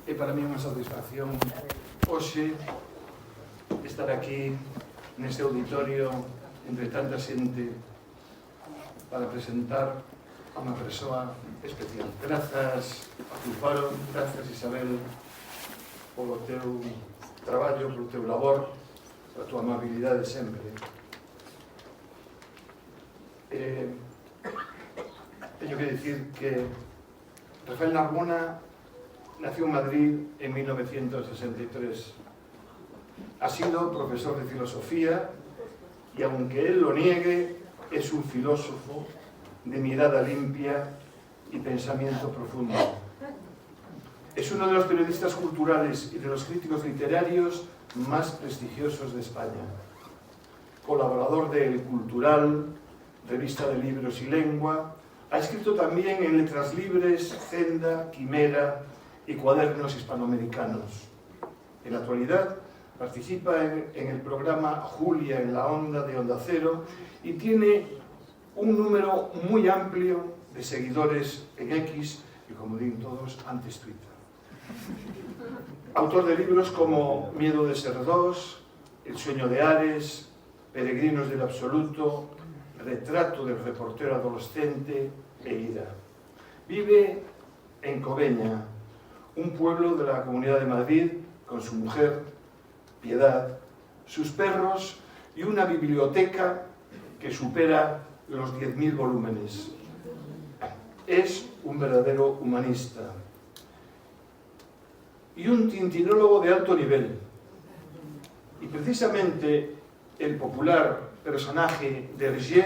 É para mí unha satisfacción hoxe estar aquí neste auditorio entre tanta xente para presentar a unha persoa especial. Grazas a Cufaro, grazas Isabel polo teu traballo, polo teu labor, pola tua amabilidade sempre. Teño que dicir que Rafael Narbona nació en Madrid en 1963. Ha sido profesor de filosofía y, aunque él lo niegue, es un filósofo de mirada limpia y pensamiento profundo. Es uno de los periodistas culturales y de los críticos literarios más prestigiosos de España. Colaborador de El Cultural, revista de libros y lengua, ha escrito también en Letras Libres, Zenda, Quimera y Cuadernos Hispanoamericanos. En la actualidad participa en el programa Julia en la Onda de Onda Cero y tiene un número muy amplio de seguidores en X y, como digo todos, antes Twitter. Autor de libros como Miedo de ser dos, El sueño de Ares, Peregrinos del absoluto, Retrato del reportero adolescente e Ida. Vive en Cobeña, un pueblo de la Comunidad de Madrid, con su mujer, Piedad, sus perros y una biblioteca que supera los 10.000 volúmenes. Es un verdadero humanista y un tintinólogo de alto nivel. Y precisamente el popular personaje de Hergé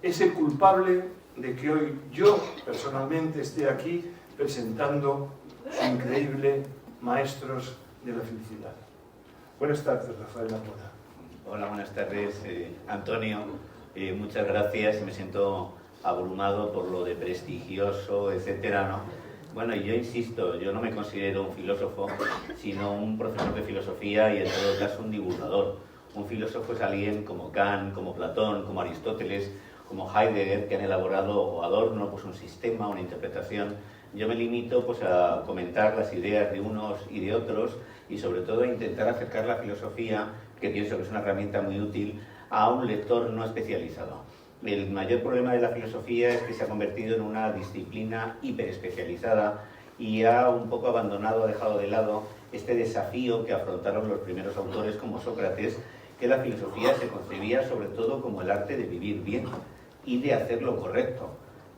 es el culpable de que hoy yo personalmente esté aquí presentando su increíble Maestros de la Felicidad. Buenas tardes, Rafael Narbona. Hola, buenas tardes, Antonio. Muchas gracias. Me siento abrumado por lo de prestigioso, etcétera, ¿no? Bueno, yo insisto, yo no me considero un filósofo, sino un profesor de filosofía y, en todo caso, un divulgador. Un filósofo es alguien como Kant, como Platón, como Aristóteles, como Heidegger, que han elaborado, o Adorno, pues un sistema, una interpretación. Yo me limito pues a comentar las ideas de unos y de otros y, sobre todo, a intentar acercar la filosofía, que pienso que es una herramienta muy útil, a un lector no especializado. El mayor problema de la filosofía es que se ha convertido en una disciplina hiperespecializada y ha un poco abandonado, ha dejado de lado este desafío que afrontaron los primeros autores como Sócrates, que la filosofía se concebía sobre todo como el arte de vivir bien y de hacer lo correcto.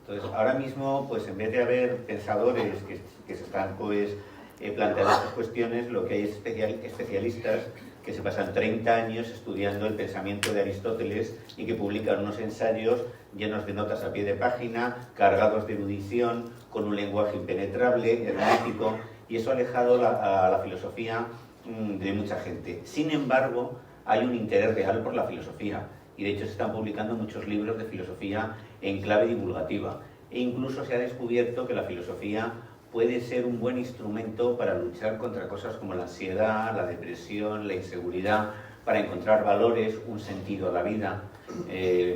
Entonces, ahora mismo, pues en vez de haber pensadores que se están pues planteando estas cuestiones, lo que hay es especialistas que se pasan 30 años estudiando el pensamiento de Aristóteles y que publican unos ensayos llenos de notas a pie de página, cargados de erudición, con un lenguaje impenetrable, hermético, y eso ha alejado a la filosofía de mucha gente. Sin embargo, hay un interés real por la filosofía y, de hecho, se están publicando muchos libros de filosofía en clave divulgativa, e incluso se ha descubierto que la filosofía puede ser un buen instrumento para luchar contra cosas como la ansiedad, la depresión, la inseguridad, para encontrar valores, un sentido a la vida.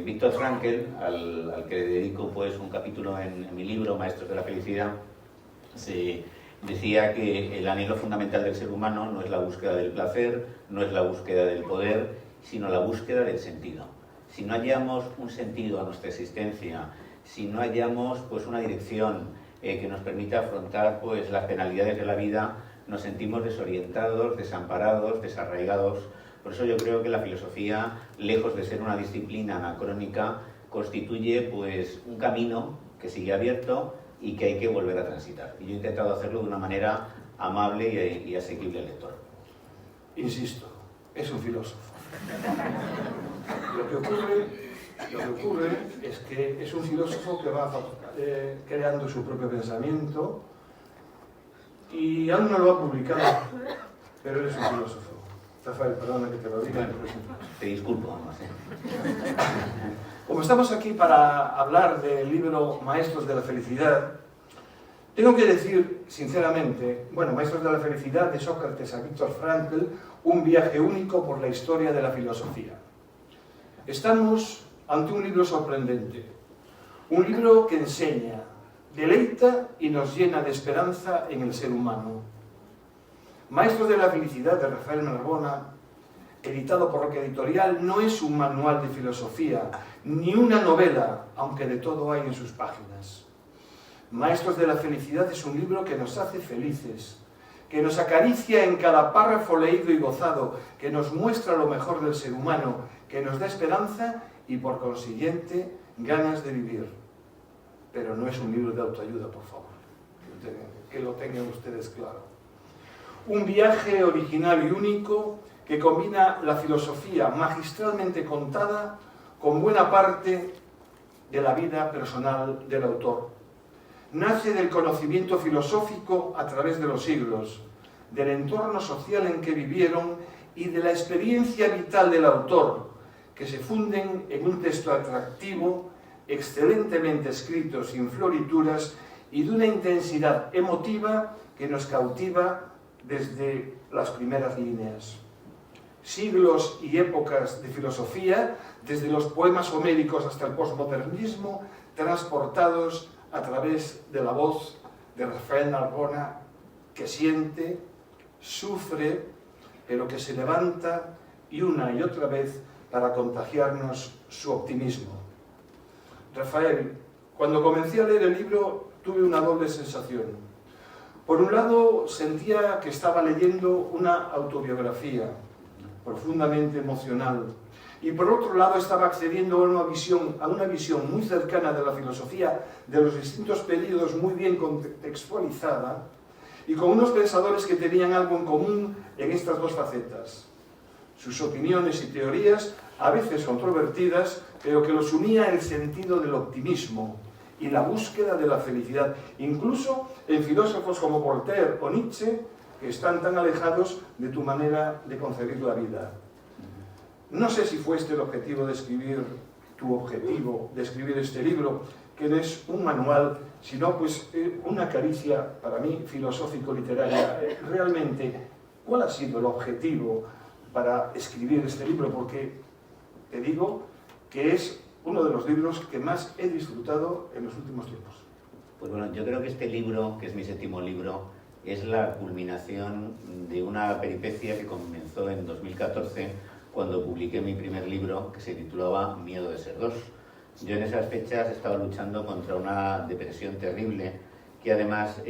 Viktor Frankl, al que le dedico pues un capítulo en mi libro Maestros de la Felicidad, se decía que el anhelo fundamental del ser humano no es la búsqueda del placer, no es la búsqueda del poder, sino la búsqueda del sentido. Si no hallamos un sentido a nuestra existencia, si no hallamos pues una dirección que nos permita afrontar pues las penalidades de la vida, nos sentimos desorientados, desamparados, desarraigados. Por eso yo creo que la filosofía, lejos de ser una disciplina anacrónica, constituye pues un camino que sigue abierto y que hay que volver a transitar. Y yo he intentado hacerlo de una manera amable y asequible al lector. Insisto, es un filósofo. Lo que ocurre es que es un filósofo que va creando su propio pensamiento y aún no lo ha publicado, pero él es un filósofo. Rafael, perdona que te lo diga. Te disculpo, no sé. Como estamos aquí para hablar del libro Maestros de la Felicidad, tengo que decir sinceramente, bueno, Maestros de la Felicidad, de Sócrates a Viktor Frankl, un viaje único por la historia de la filosofía. Estamos ante un libro sorprendente, un libro que enseña, deleita y nos llena de esperanza en el ser humano. Maestros de la felicidad de Rafael Narbona, editado por Roca Editorial, no es un manual de filosofía, ni una novela, aunque de todo hay en sus páginas. Maestros de la felicidad es un libro que nos hace felices, que nos acaricia en cada párrafo leído y gozado, que nos muestra lo mejor del ser humano, que nos da esperanza y, por consiguiente, ganas de vivir. Pero no es un libro de autoayuda, por favor, que lo tengan ustedes claro. Un viaje original y único que combina la filosofía magistralmente contada con buena parte de la vida personal del autor. Nace del conocimiento filosófico a través de los siglos, del entorno social en que vivieron y de la experiencia vital del autor, que se funden en un texto atractivo, excelentemente escrito, sin florituras y de una intensidad emotiva que nos cautiva desde las primeras líneas. Siglos y épocas de filosofía, desde los poemas homéricos hasta el posmodernismo, transportados a través de la voz de Rafael Narbona, que siente, sufre, pero que se levanta y una y otra vez para contagiarnos su optimismo. Rafael, cuando comencé a leer el libro tuve una doble sensación. Por un lado, sentía que estaba leyendo una autobiografía profundamente emocional, y por otro lado estaba accediendo a una visión muy cercana de la filosofía de los distintos períodos, muy bien contextualizada, y con unos pensadores que tenían algo en común en estas dos facetas. Sus opiniones y teorías, a veces controvertidas, pero que los unía el sentido del optimismo y la búsqueda de la felicidad, incluso en filósofos como Voltaire o Nietzsche, que están tan alejados de tu manera de concebir la vida. No sé si fue este el objetivo de escribir este libro, que no es un manual, sino pues una caricia para mí filosófico-literaria. Realmente, ¿cuál ha sido el objetivo para escribir este libro? Porque te digo que es uno de los libros que más he disfrutado en los últimos tiempos. Pues bueno, yo creo que este libro, que es mi 7º libro, es la culminación de una peripecia que comenzó en 2014, cuando publiqué mi primer libro, que se titulaba Miedo de ser dos. Yo en esas fechas estaba luchando contra una depresión terrible, que además,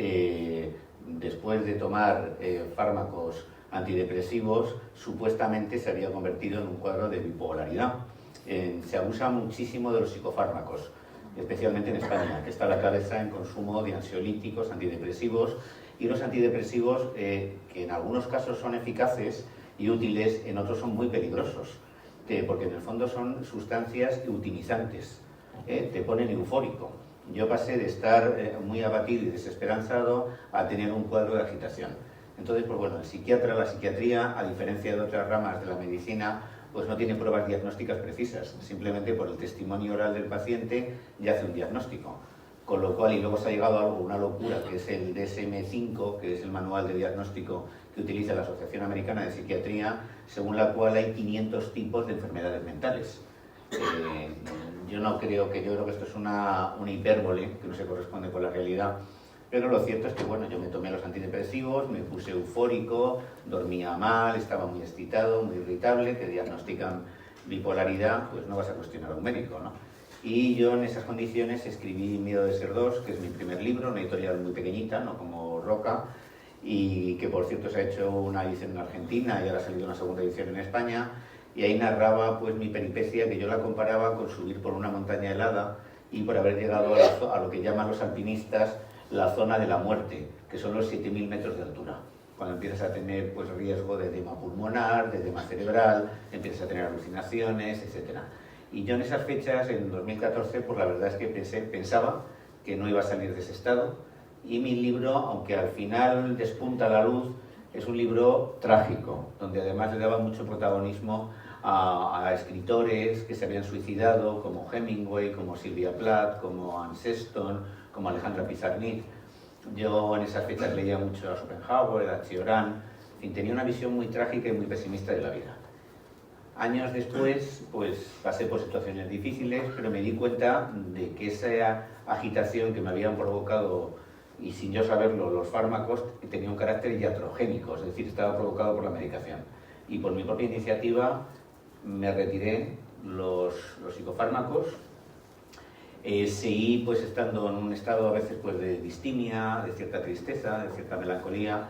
después de tomar fármacos antidepresivos, supuestamente se había convertido en un cuadro de bipolaridad. Se abusa muchísimo de los psicofármacos, especialmente en España, que está a la cabeza en consumo de ansiolíticos, antidepresivos, y los antidepresivos, que en algunos casos son eficaces y útiles, en otros son muy peligrosos, porque en el fondo son sustancias eutimizantes, te ponen eufórico. Yo pasé de estar muy abatido y desesperanzado a tener un cuadro de agitación. Entonces, pues bueno, la psiquiatría, a diferencia de otras ramas de la medicina, pues no tiene pruebas diagnósticas precisas, simplemente por el testimonio oral del paciente ya hace un diagnóstico. Con lo cual, y luego se ha llegado a algo, una locura, que es el DSM-5, que es el manual de diagnóstico que utiliza la Asociación Americana de Psiquiatría, según la cual hay 500 tipos de enfermedades mentales. Yo creo que esto es una hipérbole, que no se corresponde con la realidad, pero lo cierto es que, bueno, yo me tomé los antidepresivos, me puse eufórico, dormía mal, estaba muy excitado, muy irritable, te diagnostican bipolaridad, pues no vas a cuestionar a un médico, ¿no? Y yo en esas condiciones escribí Miedo de ser dos, que es mi primer libro, una editorial muy pequeñita, no como Roca, y que por cierto se ha hecho una edición en Argentina y ahora ha salido una segunda edición en España, y ahí narraba pues mi peripecia, que yo la comparaba con subir por una montaña helada y por haber llegado a lo que llaman los alpinistas la zona de la muerte, que son los 7.000 metros de altura, cuando empiezas a tener pues riesgo de edema pulmonar, de edema cerebral, empiezas a tener alucinaciones, etc. Y yo en esas fechas, en 2014, pues la verdad es que pensaba que no iba a salir de ese estado, y mi libro, aunque al final despunta la luz, es un libro trágico, donde además le daba mucho protagonismo a escritores que se habían suicidado, como Hemingway, como Sylvia Plath, como Anne Sexton, como Alejandra Pizarnik. Yo en esas fechas leía mucho a Schopenhauer, a Cioran, en fin, tenía una visión muy trágica y muy pesimista de la vida. Años después, pues pasé por situaciones difíciles, pero me di cuenta de que esa agitación que me habían provocado y sin yo saberlo, los fármacos tenían un carácter iatrogénico, es decir, estaba provocado por la medicación. Y por mi propia iniciativa me retiré los psicofármacos. Seguí pues estando en un estado a veces pues de distimia, de cierta tristeza, de cierta melancolía,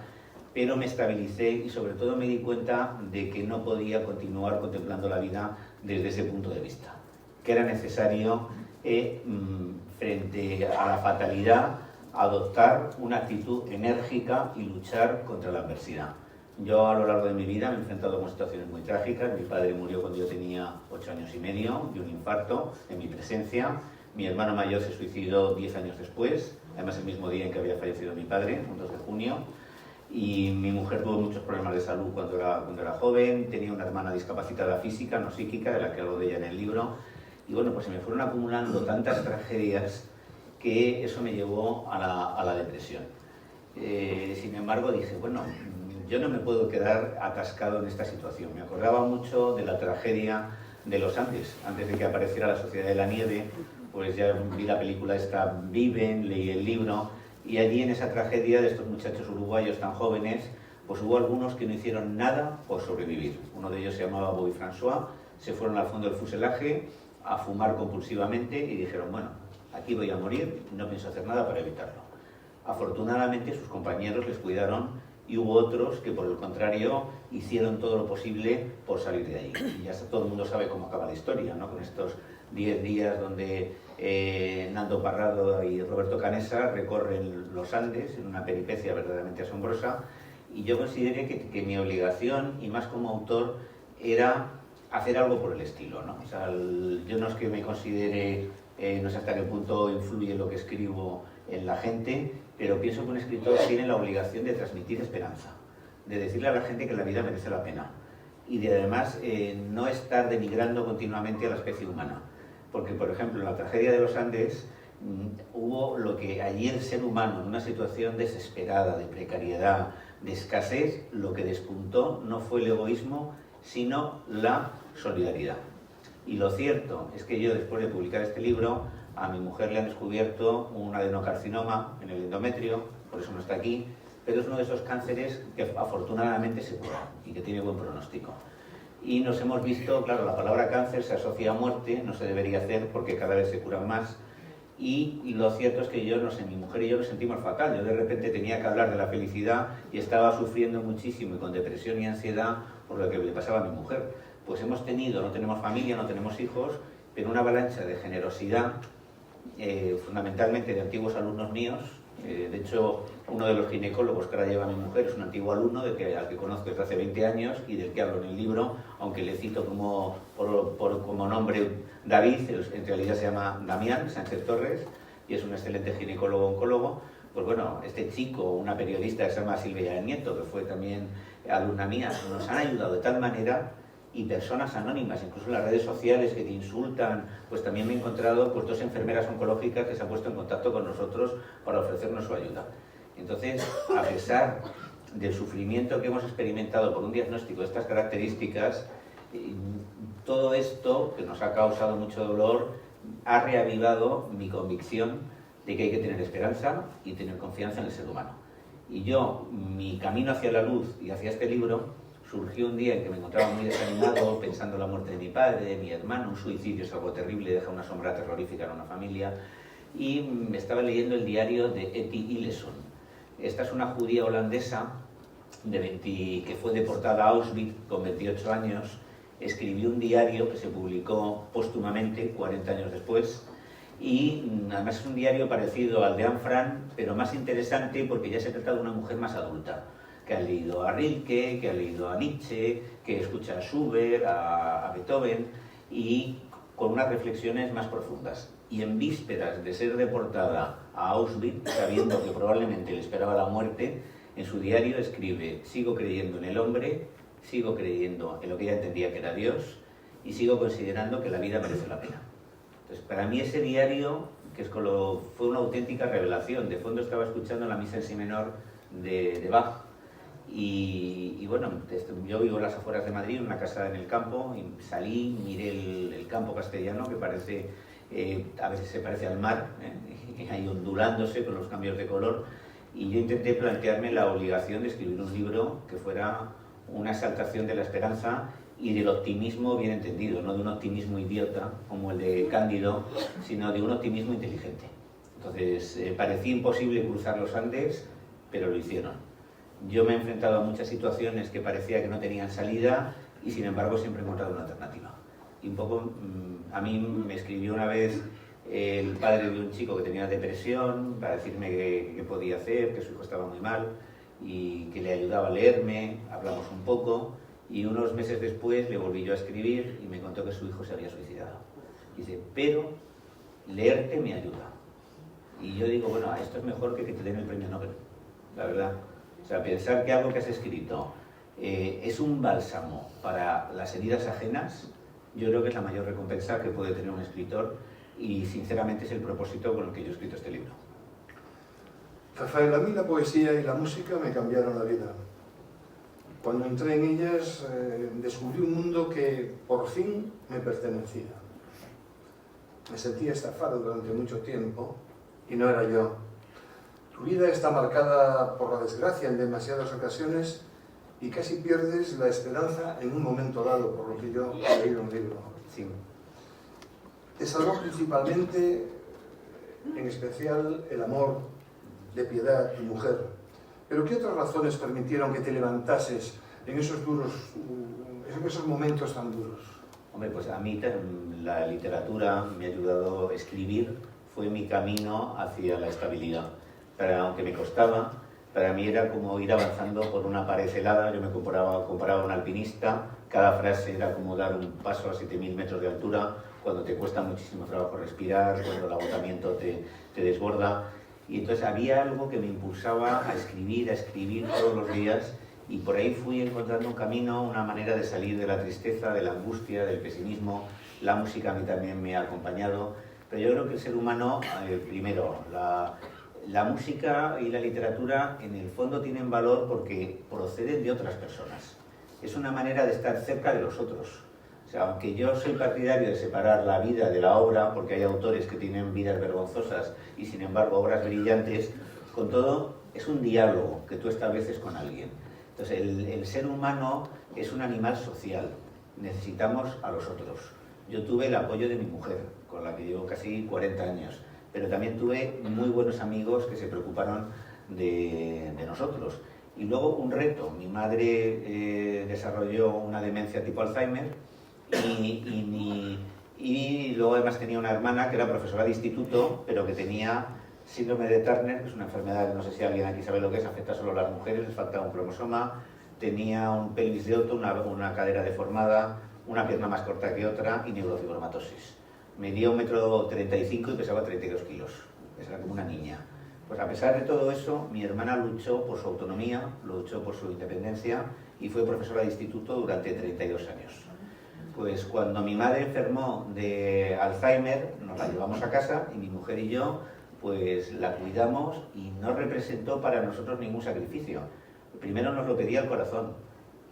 pero me estabilicé y sobre todo me di cuenta de que no podía continuar contemplando la vida desde ese punto de vista, que era necesario frente a la fatalidad adoptar una actitud enérgica y luchar contra la adversidad. Yo a lo largo de mi vida me he enfrentado con situaciones muy trágicas. Mi padre murió cuando yo tenía 8 años y medio de un infarto en mi presencia. Mi hermano mayor se suicidó 10 años después, además el mismo día en que había fallecido mi padre, un 2 de junio. Y mi mujer tuvo muchos problemas de salud cuando era joven. Tenía una hermana discapacitada física, no psíquica, de la que hablo de ella en el libro. Y bueno, pues se me fueron acumulando tantas tragedias que eso me llevó a la depresión. Sin embargo, dije, bueno, yo no me puedo quedar atascado en esta situación. Me acordaba mucho de la tragedia de los Andes. Antes de que apareciera la Sociedad de la Nieve, pues ya vi la película esta Viven, leí el libro, y allí en esa tragedia de estos muchachos uruguayos tan jóvenes, pues hubo algunos que no hicieron nada por sobrevivir. Uno de ellos se llamaba Bobby François, se fueron al fondo del fuselaje a fumar compulsivamente y dijeron, bueno, aquí voy a morir, no pienso hacer nada para evitarlo. Afortunadamente sus compañeros les cuidaron y hubo otros que por el contrario hicieron todo lo posible por salir de ahí. Y ya todo el mundo sabe cómo acaba la historia, ¿no? Con estos 10 días donde Nando Parrado y Roberto Canessa recorren los Andes en una peripecia verdaderamente asombrosa, y yo consideré que mi obligación, y más como autor, era hacer algo por el estilo, ¿no? O sea, yo no es que me considere, no sé hasta qué punto influye lo que escribo en la gente, pero pienso que un escritor tiene la obligación de transmitir esperanza, de decirle a la gente que la vida merece la pena y de además no estar denigrando continuamente a la especie humana. Porque, por ejemplo, en la tragedia de los Andes hubo lo que allí el ser humano, en una situación desesperada, de precariedad, de escasez, lo que despuntó no fue el egoísmo, sino la solidaridad. Y lo cierto es que yo, después de publicar este libro, a mi mujer le han descubierto un adenocarcinoma en el endometrio, por eso no está aquí, pero es uno de esos cánceres que afortunadamente se cura y que tiene buen pronóstico. Y nos hemos visto, claro, la palabra cáncer se asocia a muerte, no se debería hacer porque cada vez se curan más. Y lo cierto es que yo, no sé, mi mujer y yo nos sentimos fatal. Yo de repente tenía que hablar de la felicidad y estaba sufriendo muchísimo y con depresión y ansiedad por lo que le pasaba a mi mujer. Pues hemos tenido, no tenemos familia, no tenemos hijos, pero una avalancha de generosidad, fundamentalmente de antiguos alumnos míos. De hecho, uno de los ginecólogos que ahora lleva a mi mujer es un antiguo alumno al que conozco desde hace 20 años y del que hablo en el libro, aunque le cito como nombre David, en realidad se llama Damián Sánchez Torres y es un excelente ginecólogo-oncólogo. Pues bueno, este chico, una periodista que se llama Silvia Nieto, que fue también alumna mía, nos han ayudado de tal manera, y personas anónimas, incluso en las redes sociales que te insultan. Pues también me he encontrado pues 2 enfermeras oncológicas que se han puesto en contacto con nosotros para ofrecernos su ayuda. Entonces, a pesar del sufrimiento que hemos experimentado por un diagnóstico de estas características, todo esto, que nos ha causado mucho dolor, ha reavivado mi convicción de que hay que tener esperanza y tener confianza en el ser humano. Y yo, mi camino hacia la luz y hacia este libro, surgió un día en que me encontraba muy desanimado, pensando en la muerte de mi padre, de mi hermano. Un suicidio es algo terrible, deja una sombra terrorífica en una familia. Y me estaba leyendo el diario de Etty Hillesum. Esta es una judía holandesa que fue deportada a Auschwitz con 28 años. Escribió un diario que se publicó póstumamente 40 años después. Y además es un diario parecido al de Anne Frank, pero más interesante porque ya se trata de una mujer más adulta, que ha leído a Rilke, que ha leído a Nietzsche, que escucha a Schubert, a Beethoven, y con unas reflexiones más profundas. Y en vísperas de ser deportada a Auschwitz, sabiendo que probablemente le esperaba la muerte, en su diario escribe: sigo creyendo en el hombre, sigo creyendo en lo que ella entendía que era Dios, y sigo considerando que la vida merece la pena. Entonces, para mí ese diario, fue una auténtica revelación. De fondo estaba escuchando la misa en si menor de Bach. Y bueno, yo vivo en las afueras de Madrid, en una casa en el campo, y salí, miré el campo castellano, que parece a veces se parece al mar, ahí ondulándose con los cambios de color, y yo intenté plantearme la obligación de escribir un libro que fuera una exaltación de la esperanza y del optimismo bien entendido, no de un optimismo idiota como el de Cándido, sino de un optimismo inteligente. Entonces, parecía imposible cruzar los Andes, pero lo hicieron. Yo me he enfrentado a muchas situaciones que parecía que no tenían salida y sin embargo siempre he encontrado una alternativa. Y un poco, a mí me escribió una vez el padre de un chico que tenía depresión para decirme qué podía hacer, que su hijo estaba muy mal y que le ayudaba a leerme, hablamos un poco y unos meses después le volví yo a escribir y me contó que su hijo se había suicidado. Dice, pero leerte me ayuda. Y yo digo, bueno, esto es mejor que te den el premio Nobel, la verdad. O sea, pensar que algo que has escrito es un bálsamo para las heridas ajenas, yo creo que es la mayor recompensa que puede tener un escritor y sinceramente es el propósito con el que yo he escrito este libro. Rafael, a mí la poesía y la música me cambiaron la vida. Cuando entré en ellas descubrí un mundo que por fin me pertenecía. Me sentía estafado durante mucho tiempo y no era yo. Tu vida está marcada por la desgracia en demasiadas ocasiones y casi pierdes la esperanza en un momento dado, por lo que yo he leído un libro. Sí. Te salvó principalmente, en especial, el amor de Piedad, tu mujer. Pero ¿qué otras razones permitieron que te levantases en esos momentos tan duros? Hombre, pues a mí la literatura me ha ayudado a escribir, fue mi camino hacia la estabilidad. Pero aunque me costaba, para mí era como ir avanzando por una pared helada. Yo me comparaba a un alpinista, cada frase era como dar un paso a 7.000 metros de altura, cuando te cuesta muchísimo trabajo respirar, cuando el agotamiento te desborda. Y entonces había algo que me impulsaba a escribir todos los días, y por ahí fui encontrando un camino, una manera de salir de la tristeza, de la angustia, del pesimismo. La música a mí también me ha acompañado, pero yo creo que el ser humano, primero, la música y la literatura en el fondo tienen valor porque proceden de otras personas. Es una manera de estar cerca de los otros. O sea, aunque yo soy partidario de separar la vida de la obra, porque hay autores que tienen vidas vergonzosas y sin embargo obras brillantes, con todo es un diálogo que tú estableces con alguien. Entonces el ser humano es un animal social, necesitamos a los otros. Yo tuve el apoyo de mi mujer, con la que llevo casi 40 años, pero también tuve muy buenos amigos que se preocuparon de nosotros. Y luego un reto, mi madre desarrolló una demencia tipo Alzheimer, y luego además tenía una hermana que era profesora de instituto, pero que tenía síndrome de Turner, que es una enfermedad, no sé si alguien aquí sabe lo que es, afecta solo a las mujeres, les falta un cromosoma, tenía un pelvis de otro, una cadera deformada, una pierna más corta que otra y neurofibromatosis. Medía 1,35 m y pesaba 32 kilos, era como una niña. Pues a pesar de todo eso, mi hermana luchó por su autonomía, luchó por su independencia y fue profesora de instituto durante 32 años. Pues cuando mi madre enfermó de Alzheimer, nos la llevamos a casa y mi mujer y yo pues la cuidamos y no representó para nosotros ningún sacrificio. Primero nos lo pedía el corazón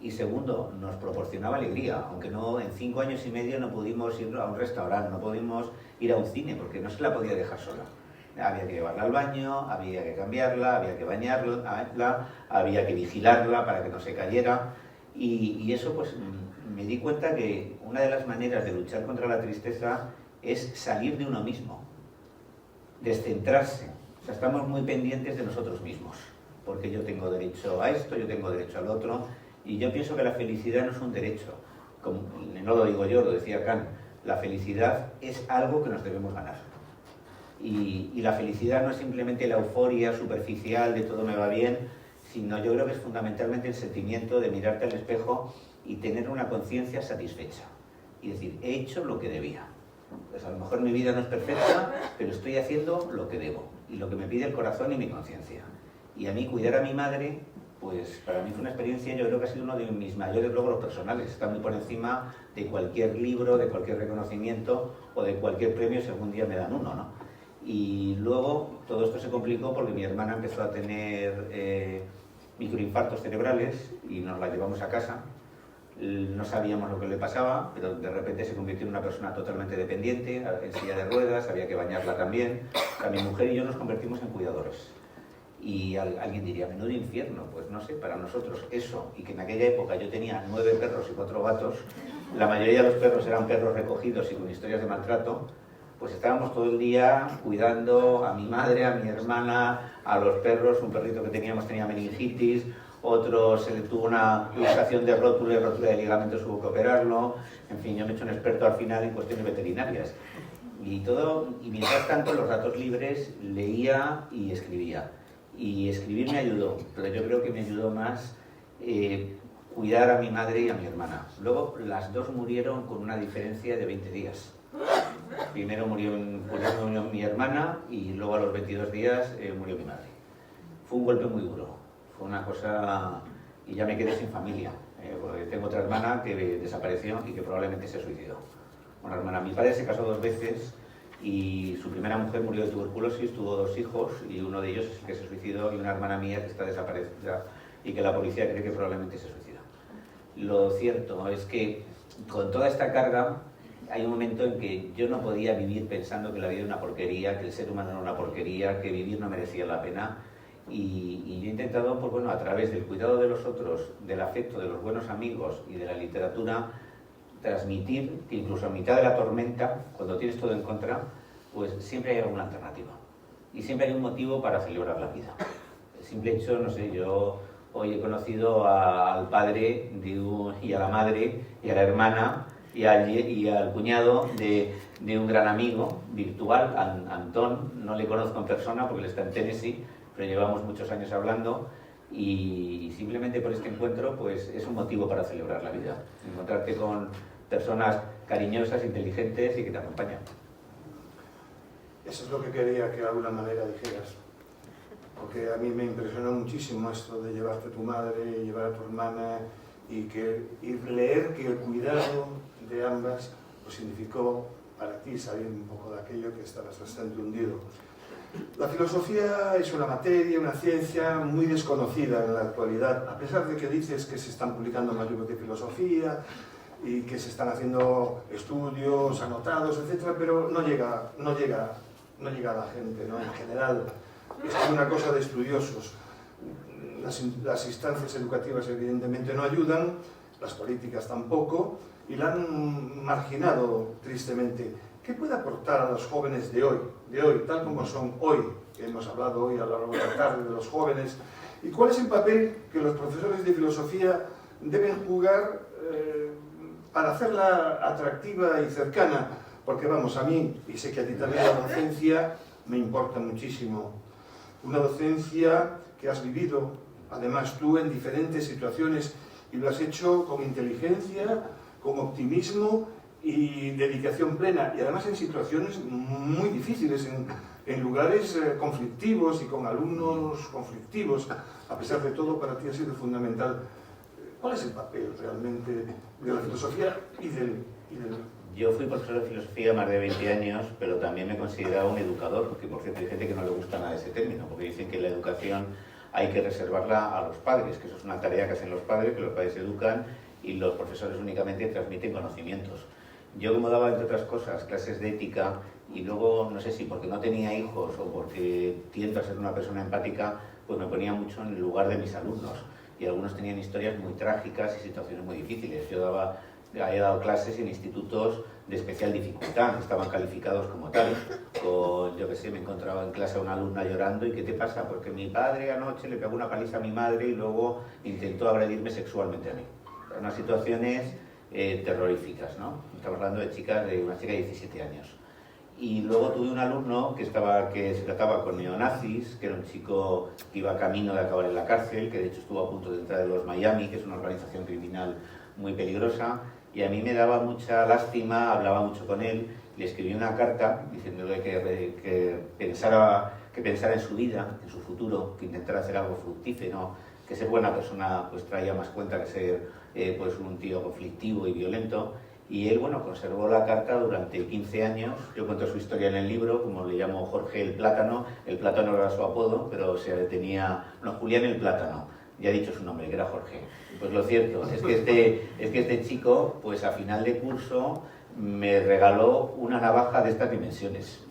y segundo nos proporcionaba alegría, aunque no, en 5 años y medio no pudimos ir a un restaurante, no pudimos ir a un cine porque no se la podía dejar sola. Había que llevarla al baño, había que cambiarla, había que bañarla, había que vigilarla para que no se cayera y eso pues me di cuenta que una de las maneras de luchar contra la tristeza es salir de uno mismo, descentrarse. O sea, estamos muy pendientes de nosotros mismos, porque yo tengo derecho a esto, yo tengo derecho al otro, y yo pienso que la felicidad no es un derecho, como, no lo digo yo, lo decía Kant, la felicidad es algo que nos debemos ganar. Y la felicidad no es simplemente la euforia superficial de todo me va bien, sino yo creo que es fundamentalmente el sentimiento de mirarte al espejo y tener una conciencia satisfecha y decir, he hecho lo que debía. Pues a lo mejor mi vida no es perfecta, pero estoy haciendo lo que debo y lo que me pide el corazón y mi conciencia. Y a mí cuidar a mi madre, pues para mí fue una experiencia, yo creo que ha sido uno de mis mayores logros personales. Está muy por encima de cualquier libro, de cualquier reconocimiento o de cualquier premio si algún día me dan uno, ¿no? Y luego todo esto se complicó porque mi hermana empezó a tener microinfartos cerebrales y nos la llevamos a casa. no sabíamos lo que le pasaba, pero de repente se convirtió en una persona totalmente dependiente, en silla de ruedas, había que bañarla también. O sea, mi mujer y yo nos convertimos en cuidadores. Y alguien diría, menudo infierno. Pues no sé, para nosotros eso, y que en aquella época yo tenía 9 perros y 4 gatos, la mayoría de los perros eran perros recogidos y con historias de maltrato, pues estábamos todo el día cuidando a mi madre, a mi hermana, a los perros. Un perrito que teníamos tenía meningitis, otro se le tuvo una luxación de rótula y rotura de ligamentos, hubo que operarlo. En fin, yo me he hecho un experto al final en cuestiones veterinarias. Y mientras tanto, los ratos libres leía y escribía. Y escribir me ayudó, pero yo creo que me ayudó más cuidar a mi madre y a mi hermana. Luego, las dos murieron con una diferencia de 20 días. Primero murió mi hermana y luego a los 22 días murió mi madre. Fue un golpe muy duro, fue una cosa... y ya me quedé sin familia, porque tengo otra hermana que desapareció y que probablemente se suicidó. Una hermana, mi padre se casó 2 veces y su primera mujer murió de tuberculosis, tuvo 2 hijos y uno de ellos es el que se suicidó, y una hermana mía que está desaparecida y que la policía cree que probablemente se suicidó. Lo cierto es que con toda esta carga hay un momento en que yo no podía vivir pensando que la vida era una porquería, que el ser humano era una porquería, que vivir no merecía la pena. Y yo he intentado, pues bueno, a través del cuidado de los otros, del afecto de los buenos amigos y de la literatura, transmitir que incluso a mitad de la tormenta, cuando tienes todo en contra, pues siempre hay alguna alternativa. Y siempre hay un motivo para celebrar la vida. El simple hecho, no sé, yo hoy he conocido al padre y a la madre y a la hermana y al cuñado de un gran amigo virtual, Antón. No le conozco en persona porque él está en Tennessee, pero llevamos muchos años hablando, y simplemente por este encuentro pues es un motivo para celebrar la vida, encontrarte con personas cariñosas, inteligentes y que te acompañan. Eso es lo que quería que de alguna manera dijeras, porque a mí me impresionó muchísimo esto de llevarte a tu madre, llevar a tu hermana, y leer que el cuidado de ambas pues significó para ti salir un poco de aquello que estabas bastante hundido. La filosofía es una materia, una ciencia muy desconocida en la actualidad, a pesar de que dices que se están publicando más libros de filosofía y que se están haciendo estudios anotados, etcétera, pero no llega a la gente, ¿no? En general, es una cosa de estudiosos. Las instancias educativas evidentemente no ayudan, las políticas tampoco, y la han marginado tristemente. ¿Qué puede aportar a los jóvenes de hoy, tal como son hoy? Que hemos hablado hoy a lo largo de la tarde de los jóvenes. ¿Y cuál es el papel que los profesores de filosofía deben jugar para hacerla atractiva y cercana? Porque vamos, a mí, y sé que a ti también, la docencia me importa muchísimo. Una docencia que has vivido, además tú, en diferentes situaciones, y lo has hecho con inteligencia, con optimismo y dedicación plena, y además en situaciones muy difíciles, en lugares conflictivos y con alumnos conflictivos. A pesar de todo, para ti ha sido fundamental. ¿Cuál es el papel realmente de la filosofía y del... Yo fui profesor de filosofía más de 20 años, pero también me consideraba un educador, porque por cierto hay gente que no le gusta nada ese término, porque dicen que la educación hay que reservarla a los padres, que eso es una tarea que hacen los padres, que los padres educan y los profesores únicamente transmiten conocimientos. Yo, como daba, entre otras cosas, clases de ética, y luego, no sé si porque no tenía hijos o porque tiendo a ser una persona empática, pues me ponía mucho en el lugar de mis alumnos, y algunos tenían historias muy trágicas y situaciones muy difíciles. Yo he dado clases en institutos de especial dificultad, que estaban calificados como tal. Yo qué sé, me encontraba en clase a una alumna llorando, ¿y qué te pasa? Porque mi padre anoche le pegó una paliza a mi madre y luego intentó agredirme sexualmente a mí. Unas situaciones terroríficas, ¿no? Estamos hablando de una chica de 17 años. Y luego tuve un alumno que se trataba con neonazis, que era un chico que iba camino de acabar en la cárcel, que de hecho estuvo a punto de entrar en los Miami, que es una organización criminal muy peligrosa, y a mí me daba mucha lástima, hablaba mucho con él, le escribí una carta diciéndole que pensara en su vida, en su futuro, que intentara hacer algo fructífero, que ser buena persona pues traía más cuenta que ser pues un tío conflictivo y violento. Y él, bueno, conservó la carta durante 15 años. Yo cuento su historia en el libro, como le llamo Jorge el Plátano. El Plátano era su apodo, pero se tenía... No, Julián el Plátano. Ya he dicho su nombre, que era Jorge. Pues lo cierto es que este chico, pues a final de curso, me regaló una navaja de estas dimensiones.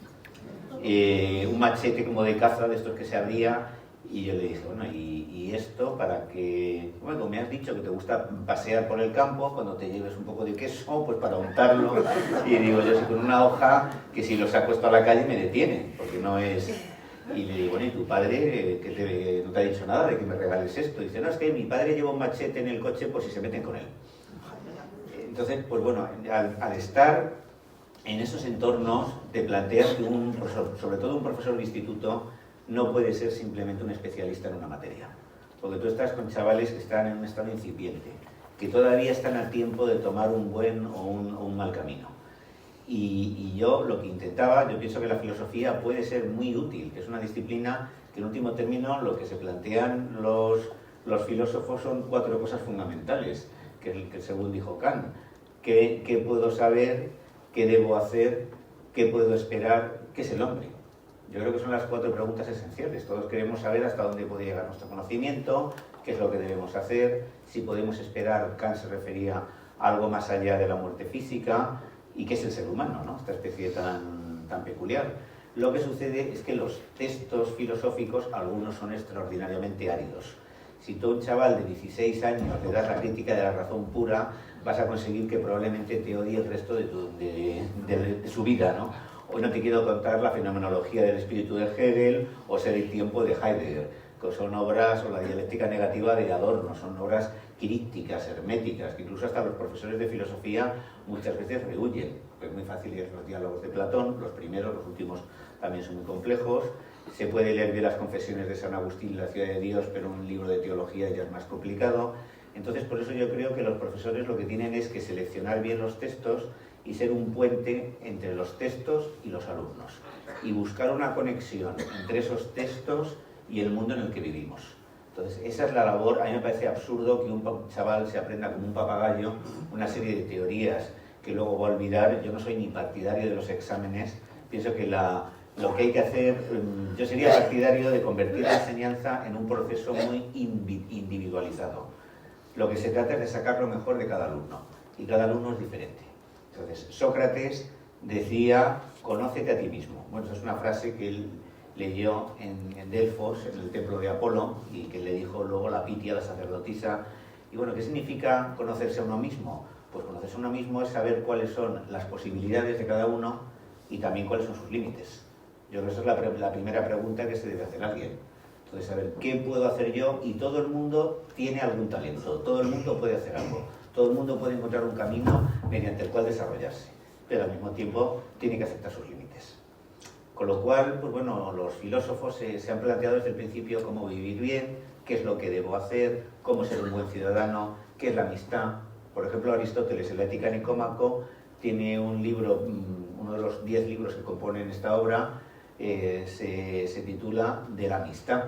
Un machete como de caza, de estos que se abría, y yo le dije, bueno, ¿y esto para que, bueno, me has dicho que te gusta pasear por el campo, cuando te lleves un poco de queso, pues para untarlo? Y digo, yo sé, con una hoja que si lo saco esto a la calle me detiene, porque no es... Y le digo, bueno, ¿y tu padre no te ha dicho nada de que me regales esto? Y dice, no, es que mi padre lleva un machete en el coche por si se meten con él. Entonces, pues bueno, al estar en esos entornos te planteas que un profesor, sobre todo un profesor de instituto, no puede ser simplemente un especialista en una materia. Porque tú estás con chavales que están en un estado incipiente, que todavía están a tiempo de tomar un buen o un mal camino. Y yo lo que intentaba, yo pienso que la filosofía puede ser muy útil, que es una disciplina que en último término lo que se plantean los filósofos son 4 cosas fundamentales, que según dijo Kant. ¿Qué puedo saber? ¿Qué debo hacer? ¿Qué puedo esperar? ¿Qué es el hombre? Yo creo que son las 4 preguntas esenciales. Todos queremos saber hasta dónde puede llegar nuestro conocimiento, qué es lo que debemos hacer, si podemos esperar. Kant se refería a algo más allá de la muerte física, y qué es el ser humano, ¿no? Esta especie tan peculiar. Lo que sucede es que los textos filosóficos, algunos son extraordinariamente áridos. Si tú a un chaval de 16 años le das la crítica de la razón pura, vas a conseguir que probablemente te odie el resto de su vida, ¿no? Hoy no te quiero contar la fenomenología del espíritu de Hegel o Ser y tiempo de Heidegger, que son obras, o la dialéctica negativa de Adorno, son obras crípticas, herméticas, que incluso hasta los profesores de filosofía muchas veces rehuyen. Es muy fácil leer los diálogos de Platón, los primeros, los últimos también son muy complejos. Se puede leer bien las confesiones de San Agustín, la ciudad de Dios, pero un libro de teología ya es más complicado. Entonces, por eso yo creo que los profesores lo que tienen es que seleccionar bien los textos y ser un puente entre los textos y los alumnos. Y buscar una conexión entre esos textos y el mundo en el que vivimos. Entonces, esa es la labor. A mí me parece absurdo que un chaval se aprenda como un papagayo una serie de teorías que luego va a olvidar. Yo no soy ni partidario de los exámenes. Pienso que lo que hay que hacer, yo sería partidario de convertir la enseñanza en un proceso muy individualizado. Lo que se trata es de sacar lo mejor de cada alumno, y cada alumno es diferente. Entonces, Sócrates decía, conócete a ti mismo. Bueno, esa es una frase que él leyó en Delfos, en el templo de Apolo, y que le dijo luego la Pitia, la sacerdotisa. Y bueno, ¿qué significa conocerse a uno mismo? Pues conocerse a uno mismo es saber cuáles son las posibilidades de cada uno y también cuáles son sus límites. Yo creo que esa es la primera pregunta que se debe hacer a alguien. Entonces, saber qué puedo hacer yo, y todo el mundo tiene algún talento, todo el mundo puede hacer algo, todo el mundo puede encontrar un camino mediante el cual desarrollarse, pero al mismo tiempo tiene que aceptar sus límites. Con lo cual, pues bueno, los filósofos se han planteado desde el principio cómo vivir bien, qué es lo que debo hacer, cómo ser un buen ciudadano, qué es la amistad. Por ejemplo, Aristóteles en la Ética Nicómaco tiene un libro, uno de los 10 libros que componen esta obra, se titula De la amistad.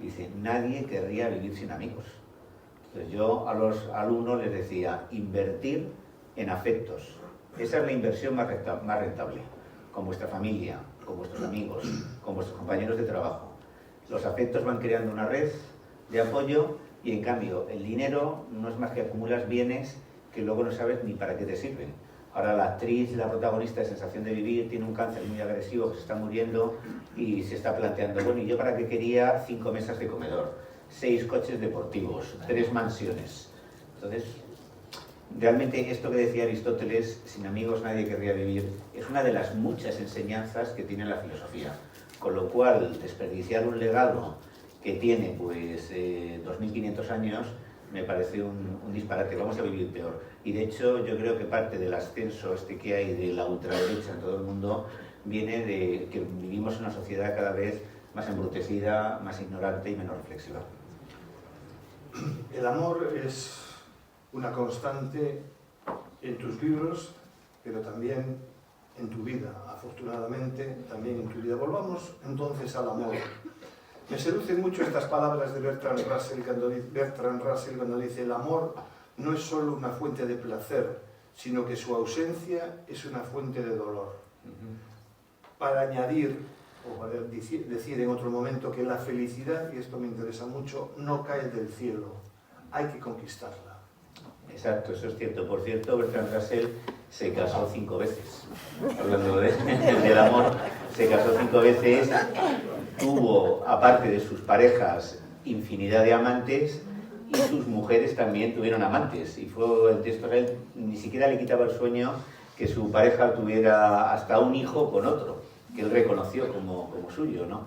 Dice, nadie querría vivir sin amigos. Entonces yo a los alumnos les decía, invertir en afectos. Esa es la inversión más rentable, con vuestra familia, con vuestros amigos, con vuestros compañeros de trabajo. Los afectos van creando una red de apoyo, y en cambio el dinero no es más que acumulas bienes que luego no sabes ni para qué te sirven. Ahora la actriz, la protagonista de Sensación de Vivir, tiene un cáncer muy agresivo que se está muriendo y se está planteando, bueno, ¿y yo para qué quería 5 mesas de comedor, 6 coches deportivos, 3 mansiones? Entonces, realmente esto que decía Aristóteles, sin amigos nadie querría vivir, es una de las muchas enseñanzas que tiene la filosofía. Con lo cual, desperdiciar un legado que tiene pues 2500 años me parece un disparate. Vamos a vivir peor. Y de hecho yo creo que parte del ascenso que hay de la ultraderecha en todo el mundo viene de que vivimos en una sociedad cada vez más embrutecida, más ignorante y menos reflexiva. El amor es una constante en tus libros, pero también en tu vida, afortunadamente, también en tu vida. Volvamos entonces al amor. Me seducen mucho estas palabras de Bertrand Russell cuando dice: el amor no es solo una fuente de placer, sino que su ausencia es una fuente de dolor. Para añadir o decir en otro momento que la felicidad, y esto me interesa mucho, no cae del cielo, hay que conquistarla. Exacto, eso es cierto. Por cierto, Bertrand Russell se casó 5 veces. Hablando del amor, se casó 5 veces, tuvo, aparte de sus parejas, infinidad de amantes, y sus mujeres también tuvieron amantes. Y fue el texto real, ni siquiera le quitaba el sueño que su pareja tuviera hasta un hijo con otro, que él reconoció como suyo, ¿no?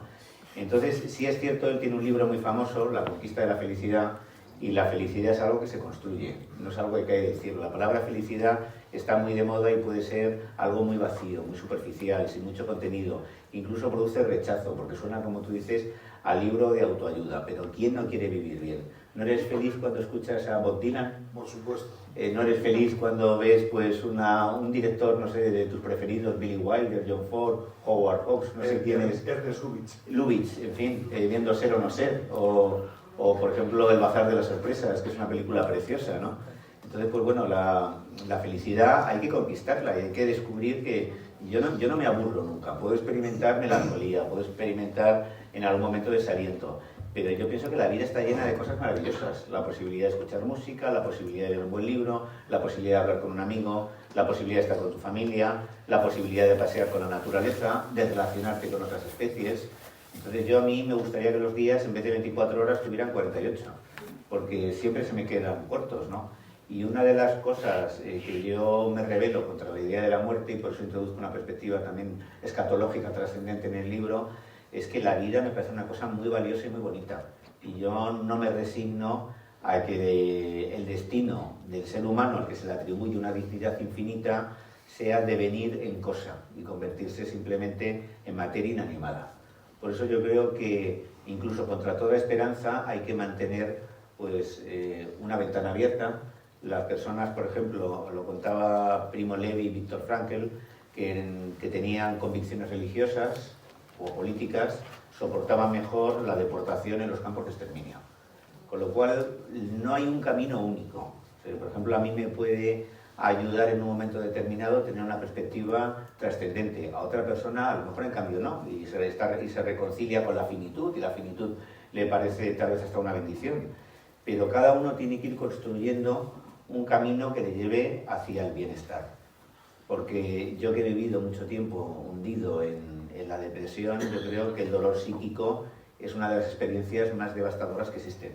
Entonces, sí es cierto, él tiene un libro muy famoso, La conquista de la felicidad, y la felicidad es algo que se construye, no es algo que cae del cielo. La palabra felicidad está muy de moda y puede ser algo muy vacío, muy superficial, sin mucho contenido. Incluso produce rechazo, porque suena, como tú dices, a libro de autoayuda. Pero ¿quién no quiere vivir bien? ¿No eres feliz cuando escuchas a Bob Dylan? Por supuesto. ¿No eres feliz cuando ves pues, un director, no sé, de tus preferidos, Billy Wilder, John Ford, Howard Hawks, no sé quién es? Ernest Lubitsch. Lubitsch, en fin, viendo Ser o no ser, o por ejemplo El bazar de las sorpresas, que es una película preciosa, ¿no? Entonces, pues bueno, la felicidad hay que conquistarla y hay que descubrir que yo no me aburro nunca. Puedo experimentar melancolía, puedo experimentar en algún momento desaliento, pero yo pienso que la vida está llena de cosas maravillosas. La posibilidad de escuchar música, la posibilidad de leer un buen libro, la posibilidad de hablar con un amigo, la posibilidad de estar con tu familia, la posibilidad de pasear con la naturaleza, de relacionarte con otras especies. Entonces a mí me gustaría que los días, en vez de 24 horas, tuvieran 48, porque siempre se me quedan cortos, ¿no? Y una de las cosas que yo me rebelo contra la idea de la muerte, y por eso introduzco una perspectiva también escatológica trascendente en el libro, es que la vida me parece una cosa muy valiosa y muy bonita. Y yo no me resigno a que el destino del ser humano, al que se le atribuye una dignidad infinita, sea devenir en cosa y convertirse simplemente en materia inanimada. Por eso yo creo que incluso contra toda esperanza hay que mantener pues, una ventana abierta. Las personas, por ejemplo, lo contaba Primo Levi y Viktor Frankl, que tenían convicciones religiosas o políticas, soportaban mejor la deportación en los campos de exterminio. Con lo cual, no hay un camino único. Por ejemplo, a mí me puede ayudar en un momento determinado a tener una perspectiva trascendente. A otra persona, a lo mejor, en cambio, no. Y se reconcilia con la finitud, y la finitud le parece tal vez hasta una bendición. Pero cada uno tiene que ir construyendo un camino que le lleve hacia el bienestar. Porque yo que he vivido mucho tiempo hundido en la depresión, yo creo que el dolor psíquico es una de las experiencias más devastadoras que existen.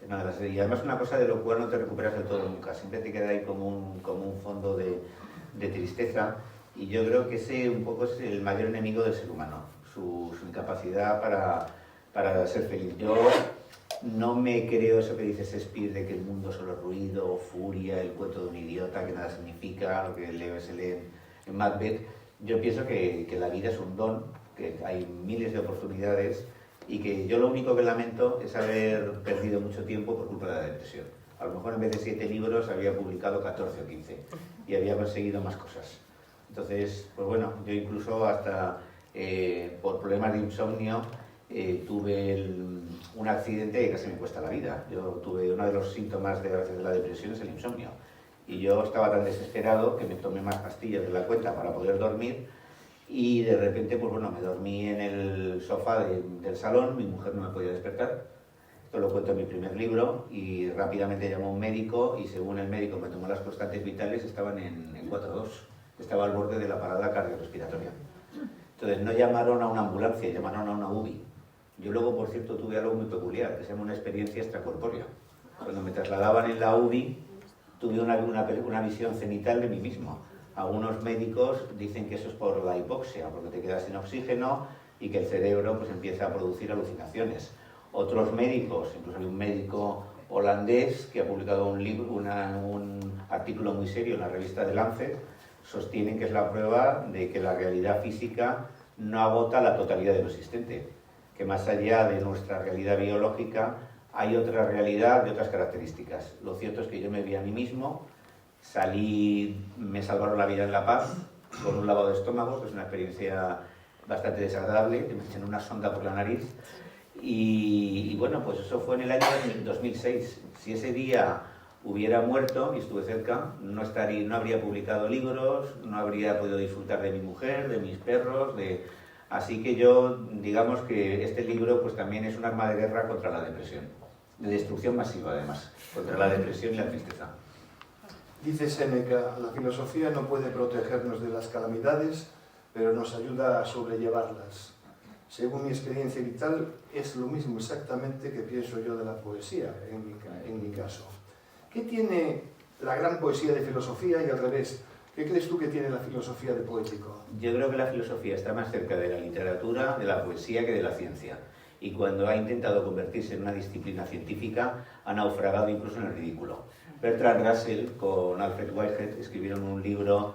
Y además una cosa de lo cual no te recuperas del todo nunca, siempre te queda ahí como un fondo de tristeza, y yo creo que ese un poco es el mayor enemigo del ser humano, su incapacidad para ser feliz. Yo no me creo eso que dice Shakespeare de que el mundo es solo ruido, furia, el cuento de un idiota que nada significa, lo que se lee en Macbeth. Yo pienso que la vida es un don, que hay miles de oportunidades, y que yo lo único que lamento es haber perdido mucho tiempo por culpa de la depresión. A lo mejor en vez de 7 libros había publicado 14 o 15 y había conseguido más cosas. Entonces, pues bueno, yo incluso hasta por problemas de insomnio tuve un accidente que casi me cuesta la vida. Yo tuve uno de los síntomas de la depresión es el insomnio. Y yo estaba tan desesperado que me tomé más pastillas de la cuenta para poder dormir. Y de repente, pues bueno, me dormí en el sofá del salón, mi mujer no me podía despertar. Esto lo cuento en mi primer libro, y rápidamente llamó a un médico, y según el médico me tomó las constantes vitales, estaban en 4,2. Estaba al borde de la parada cardiorrespiratoria. Entonces no llamaron a una ambulancia, llamaron a una UBI. Yo luego, por cierto, tuve algo muy peculiar, que se llama una experiencia extracorpórea. Cuando me trasladaban en la UBI, tuve una visión cenital de mí mismo. Algunos médicos dicen que eso es por la hipoxia, porque te quedas sin oxígeno y que el cerebro pues, empieza a producir alucinaciones. Otros médicos, incluso hay un médico holandés que ha publicado un artículo muy serio en la revista The Lancet, sostienen que es la prueba de que la realidad física no agota la totalidad de lo existente, que más allá de nuestra realidad biológica hay otra realidad de otras características. Lo cierto es que yo me vi a mí mismo, me salvaron la vida en La Paz con un lavado de estómago, que es una experiencia bastante desagradable, me echaron una sonda por la nariz, y bueno, pues eso fue en el año 2006. Si ese día hubiera muerto, y estuve cerca, no habría publicado libros, no habría podido disfrutar de mi mujer, de mis perros, de Así que yo, digamos que este libro pues también es un arma de guerra contra la depresión, de destrucción masiva además, contra la depresión y la tristeza. Dice Séneca, la filosofía no puede protegernos de las calamidades, pero nos ayuda a sobrellevarlas. Según mi experiencia vital, es lo mismo exactamente que pienso yo de la poesía, en mi caso. ¿Qué tiene la gran poesía de filosofía y al revés? ¿Qué crees tú que tiene la filosofía de poético? Yo creo que la filosofía está más cerca de la literatura, de la poesía, que de la ciencia. Y cuando ha intentado convertirse en una disciplina científica, ha naufragado incluso en el ridículo. Bertrand Russell con Alfred Whitehead escribieron un libro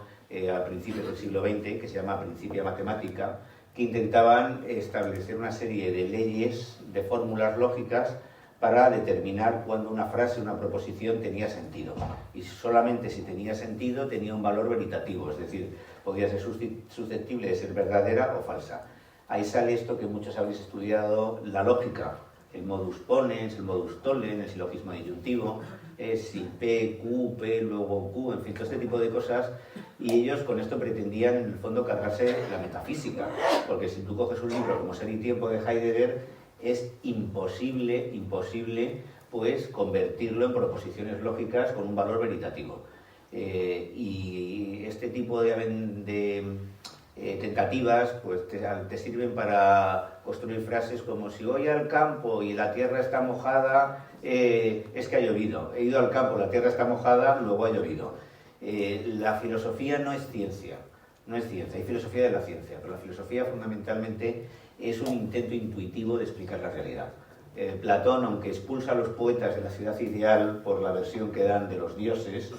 a principios del siglo XX que se llama Principia Mathematica, que intentaban establecer una serie de leyes, de fórmulas lógicas para determinar cuándo una frase, una proposición tenía sentido. Y solamente si tenía sentido tenía un valor veritativo, es decir, podía ser susceptible de ser verdadera o falsa. Ahí sale esto que muchos habéis estudiado, la lógica, el modus ponens, el modus tollens, el silogismo disyuntivo, si P, Q, P, luego Q, en fin, todo este tipo de cosas. Y ellos con esto pretendían, en el fondo, cargarse la metafísica, porque si tú coges un libro como Ser y Tiempo de Heidegger, es imposible, pues, convertirlo en proposiciones lógicas con un valor veritativo. Y este tipo de tentativas pues te sirven para construir frases como: si voy al campo y la tierra está mojada, es que ha llovido. He ido al campo, la tierra está mojada, luego ha llovido. La filosofía no es ciencia, hay filosofía de la ciencia, pero la filosofía fundamentalmente es un intento intuitivo de explicar la realidad. Platón, aunque expulsa a los poetas de la ciudad ideal por la versión que dan de los dioses,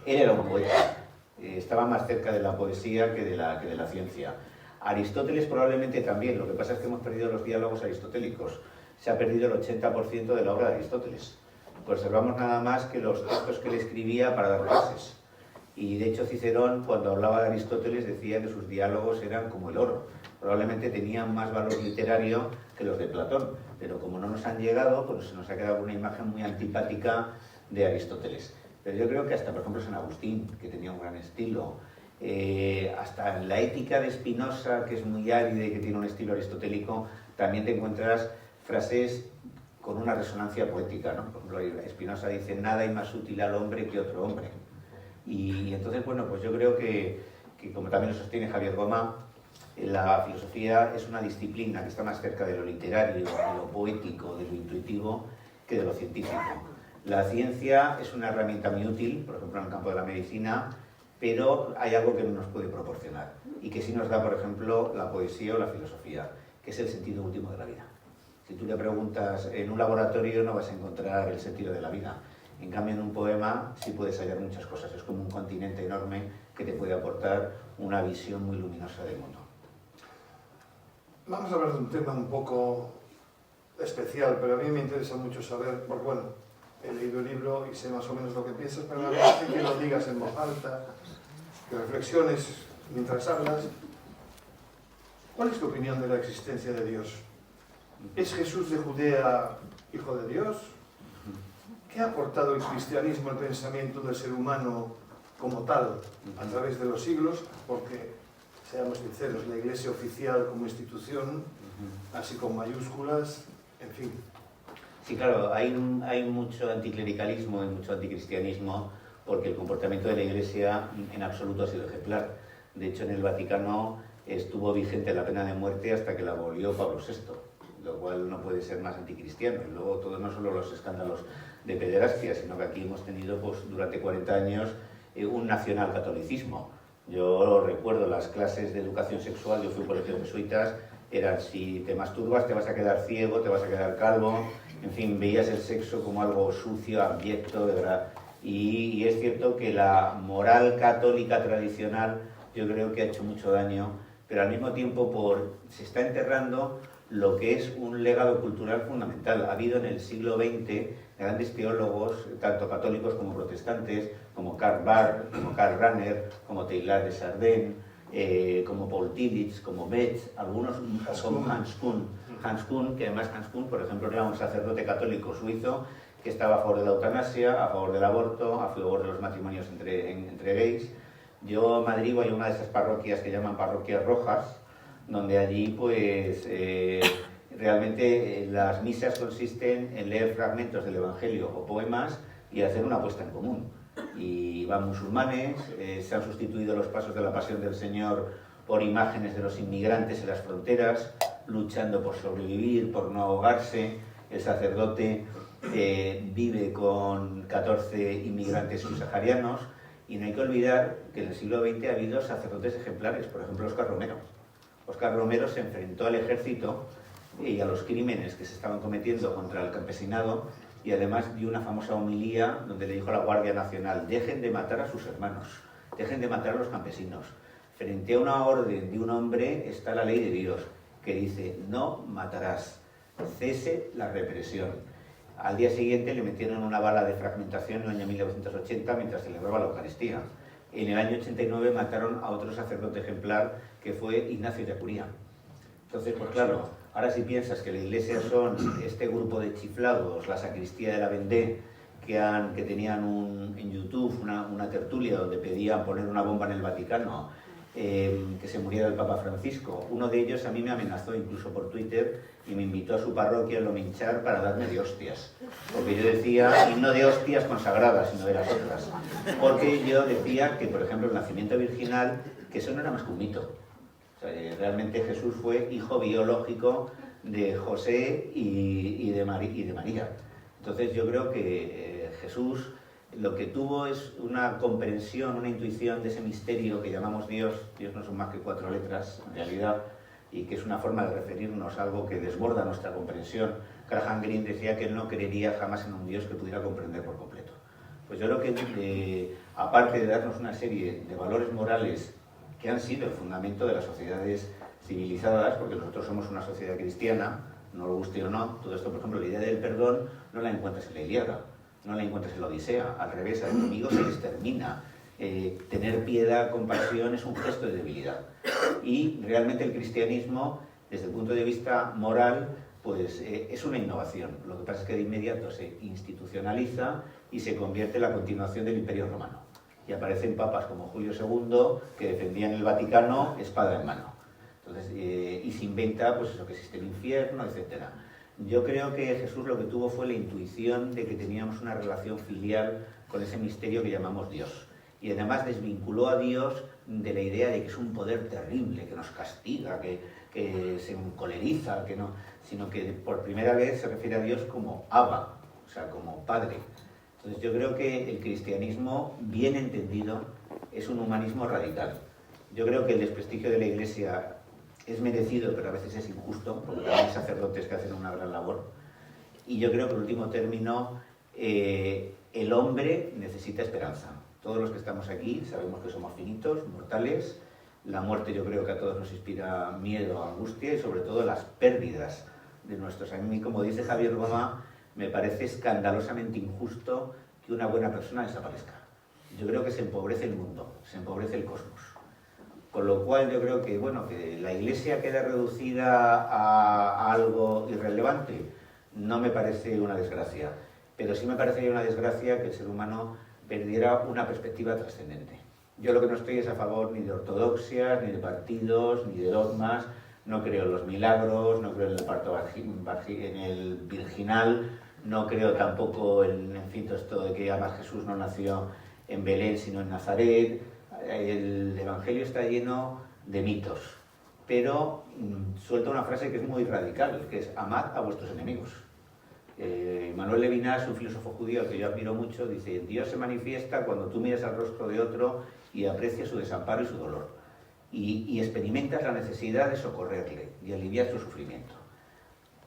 él era un poeta. Estaba más cerca de la poesía que de la ciencia. Aristóteles probablemente también, lo que pasa es que hemos perdido los diálogos aristotélicos. Se ha perdido el 80% de la obra de Aristóteles. Conservamos nada más que los textos que él escribía para dar clases. Y de hecho Cicerón, cuando hablaba de Aristóteles, decía que sus diálogos eran como el oro. Probablemente tenían más valor literario que los de Platón, pero como no nos han llegado, pues se nos ha quedado una imagen muy antipática de Aristóteles. Pero yo creo que hasta, por ejemplo, San Agustín, que tenía un gran estilo, hasta en la ética de Spinoza, que es muy árida y que tiene un estilo aristotélico, también te encuentras frases con una resonancia poética, ¿no? Por ejemplo, Spinoza dice: nada hay más útil al hombre que otro hombre. Y entonces, bueno, pues yo creo que como también lo sostiene Javier Goma, la filosofía es una disciplina que está más cerca de lo literario, de lo poético, de lo intuitivo, que de lo científico. La ciencia es una herramienta muy útil, por ejemplo, en el campo de la medicina, pero hay algo que no nos puede proporcionar y que sí nos da, por ejemplo, la poesía o la filosofía, que es el sentido último de la vida. Si tú le preguntas en un laboratorio, no vas a encontrar el sentido de la vida. En cambio, en un poema sí puedes hallar muchas cosas. Es como un continente enorme que te puede aportar una visión muy luminosa del mundo. Vamos a hablar de un tema un poco especial, pero a mí me interesa mucho saber, porque bueno, he leído el libro y sé más o menos lo que piensas, pero me parece que lo digas en voz alta, que reflexiones mientras hablas. ¿Cuál es tu opinión de la existencia de Dios? ¿Es Jesús de Judea hijo de Dios? ¿Qué ha aportado el cristianismo al pensamiento del ser humano como tal a través de los siglos? Porque, seamos sinceros, la Iglesia oficial como institución, así con mayúsculas, en fin. Sí, claro, hay mucho anticlericalismo y mucho anticristianismo porque el comportamiento de la Iglesia en absoluto ha sido ejemplar. De hecho, en el Vaticano estuvo vigente la pena de muerte hasta que la abolió Pablo VI, lo cual no puede ser más anticristiano. Y luego, todo, no solo los escándalos de pederastia, sino que aquí hemos tenido pues, durante 40 años un nacionalcatolicismo. Yo recuerdo las clases de educación sexual, yo fui un colegio de jesuitas, eran: si te masturbas te vas a quedar ciego, te vas a quedar calvo, en fin, veías el sexo como algo sucio, abyecto, de verdad. Y es cierto que la moral católica tradicional yo creo que ha hecho mucho daño, pero al mismo tiempo se está enterrando lo que es un legado cultural fundamental. Ha habido en el siglo XX grandes teólogos, tanto católicos como protestantes, como Karl Barth, como Karl Rahner, como Teilhard de Chardin, como Paul Tillich, como Betz, algunos como Hans Kuhn. Hans Kuhn, que además Hans Kuhn, por ejemplo, era un sacerdote católico suizo que estaba a favor de la eutanasia, a favor del aborto, a favor de los matrimonios entre gays. Yo en Madrid voy a una de esas parroquias que llaman parroquias rojas, donde allí pues realmente las misas consisten en leer fragmentos del Evangelio o poemas y hacer una puesta en común. Y van musulmanes, se han sustituido los pasos de la Pasión del Señor por imágenes de los inmigrantes en las fronteras, luchando por sobrevivir, por no ahogarse. El sacerdote vive con 14 inmigrantes subsaharianos, y no hay que olvidar que en el siglo XX ha habido sacerdotes ejemplares, por ejemplo Óscar Romero. Óscar Romero se enfrentó al ejército y a los crímenes que se estaban cometiendo contra el campesinado, y además dio una famosa homilía donde le dijo a la Guardia Nacional: dejen de matar a sus hermanos, dejen de matar a los campesinos. Frente a una orden de un hombre está la ley de Dios, que dice: no matarás, cese la represión. Al día siguiente le metieron una bala de fragmentación en el año 1980 mientras celebraba la Eucaristía. En el año 89 mataron a otro sacerdote ejemplar, que fue Ignacio de Acuría. Entonces, pues claro, ahora si piensas que la Iglesia son este grupo de chiflados, la sacristía de la Vendée, que tenían en YouTube una tertulia donde pedían poner una bomba en el Vaticano, que se muriera el Papa Francisco. Uno de ellos a mí me amenazó incluso por Twitter y me invitó a su parroquia en Lominchar para darme de hostias, porque yo decía, y no de hostias consagradas, sino de las otras, porque yo decía que, por ejemplo, el nacimiento virginal, que eso no era más que un mito. O sea, realmente Jesús fue hijo biológico de José y de María. Entonces yo creo que Jesús lo que tuvo es una comprensión, una intuición de ese misterio que llamamos Dios. Dios no son más que 4 letras, en realidad, y que es una forma de referirnos a algo que desborda nuestra comprensión. Graham Greene decía que él no creería jamás en un Dios que pudiera comprender por completo. Pues yo creo que, aparte de darnos una serie de valores morales que han sido el fundamento de las sociedades civilizadas, porque nosotros somos una sociedad cristiana, no lo guste o no, todo esto, por ejemplo, la idea del perdón no la encuentras en la Ilíada, no la encuentras en la Odisea, al revés, al enemigo se les termina. Tener piedad, compasión es un gesto de debilidad. Y realmente el cristianismo, desde el punto de vista moral, pues es una innovación. Lo que pasa es que de inmediato se institucionaliza y se convierte en la continuación del Imperio Romano. Y aparecen papas como Julio II, que defendían el Vaticano espada en mano. Entonces, y se inventa pues eso, que existe el infierno, etc. Yo creo que Jesús lo que tuvo fue la intuición de que teníamos una relación filial con ese misterio que llamamos Dios. Y además desvinculó a Dios de la idea de que es un poder terrible, que nos castiga, que se encoleriza, que no, sino que por primera vez se refiere a Dios como Abba, o sea, como Padre. Entonces yo creo que el cristianismo, bien entendido, es un humanismo radical. Yo creo que el desprestigio de la Iglesia es merecido, pero a veces es injusto, porque hay sacerdotes que hacen una gran labor. Y yo creo que en último término, el hombre necesita esperanza. Todos los que estamos aquí sabemos que somos finitos, mortales. La muerte yo creo que a todos nos inspira miedo, angustia y sobre todo las pérdidas de nuestros. A mí, como dice Javier Goma, me parece escandalosamente injusto que una buena persona desaparezca. Yo creo que se empobrece el mundo, se empobrece el cosmos. Con lo cual yo creo que, bueno, que la Iglesia queda reducida a algo irrelevante, no me parece una desgracia. Pero sí me parecería una desgracia que el ser humano perdiera una perspectiva trascendente. Yo lo que no estoy es a favor ni de ortodoxias, ni de partidos, ni de dogmas. No creo en los milagros, no creo en el parto en el virginal, no creo tampoco en fin, todo esto de que además Jesús no nació en Belén sino en Nazaret. El Evangelio está lleno de mitos, pero suelta una frase que es muy radical, que es amad a vuestros enemigos. Manuel Levinas, un filósofo judío al que yo admiro mucho, dice: Dios se manifiesta cuando tú miras al rostro de otro y aprecias su desamparo y su dolor, y experimentas la necesidad de socorrerle y aliviar su sufrimiento.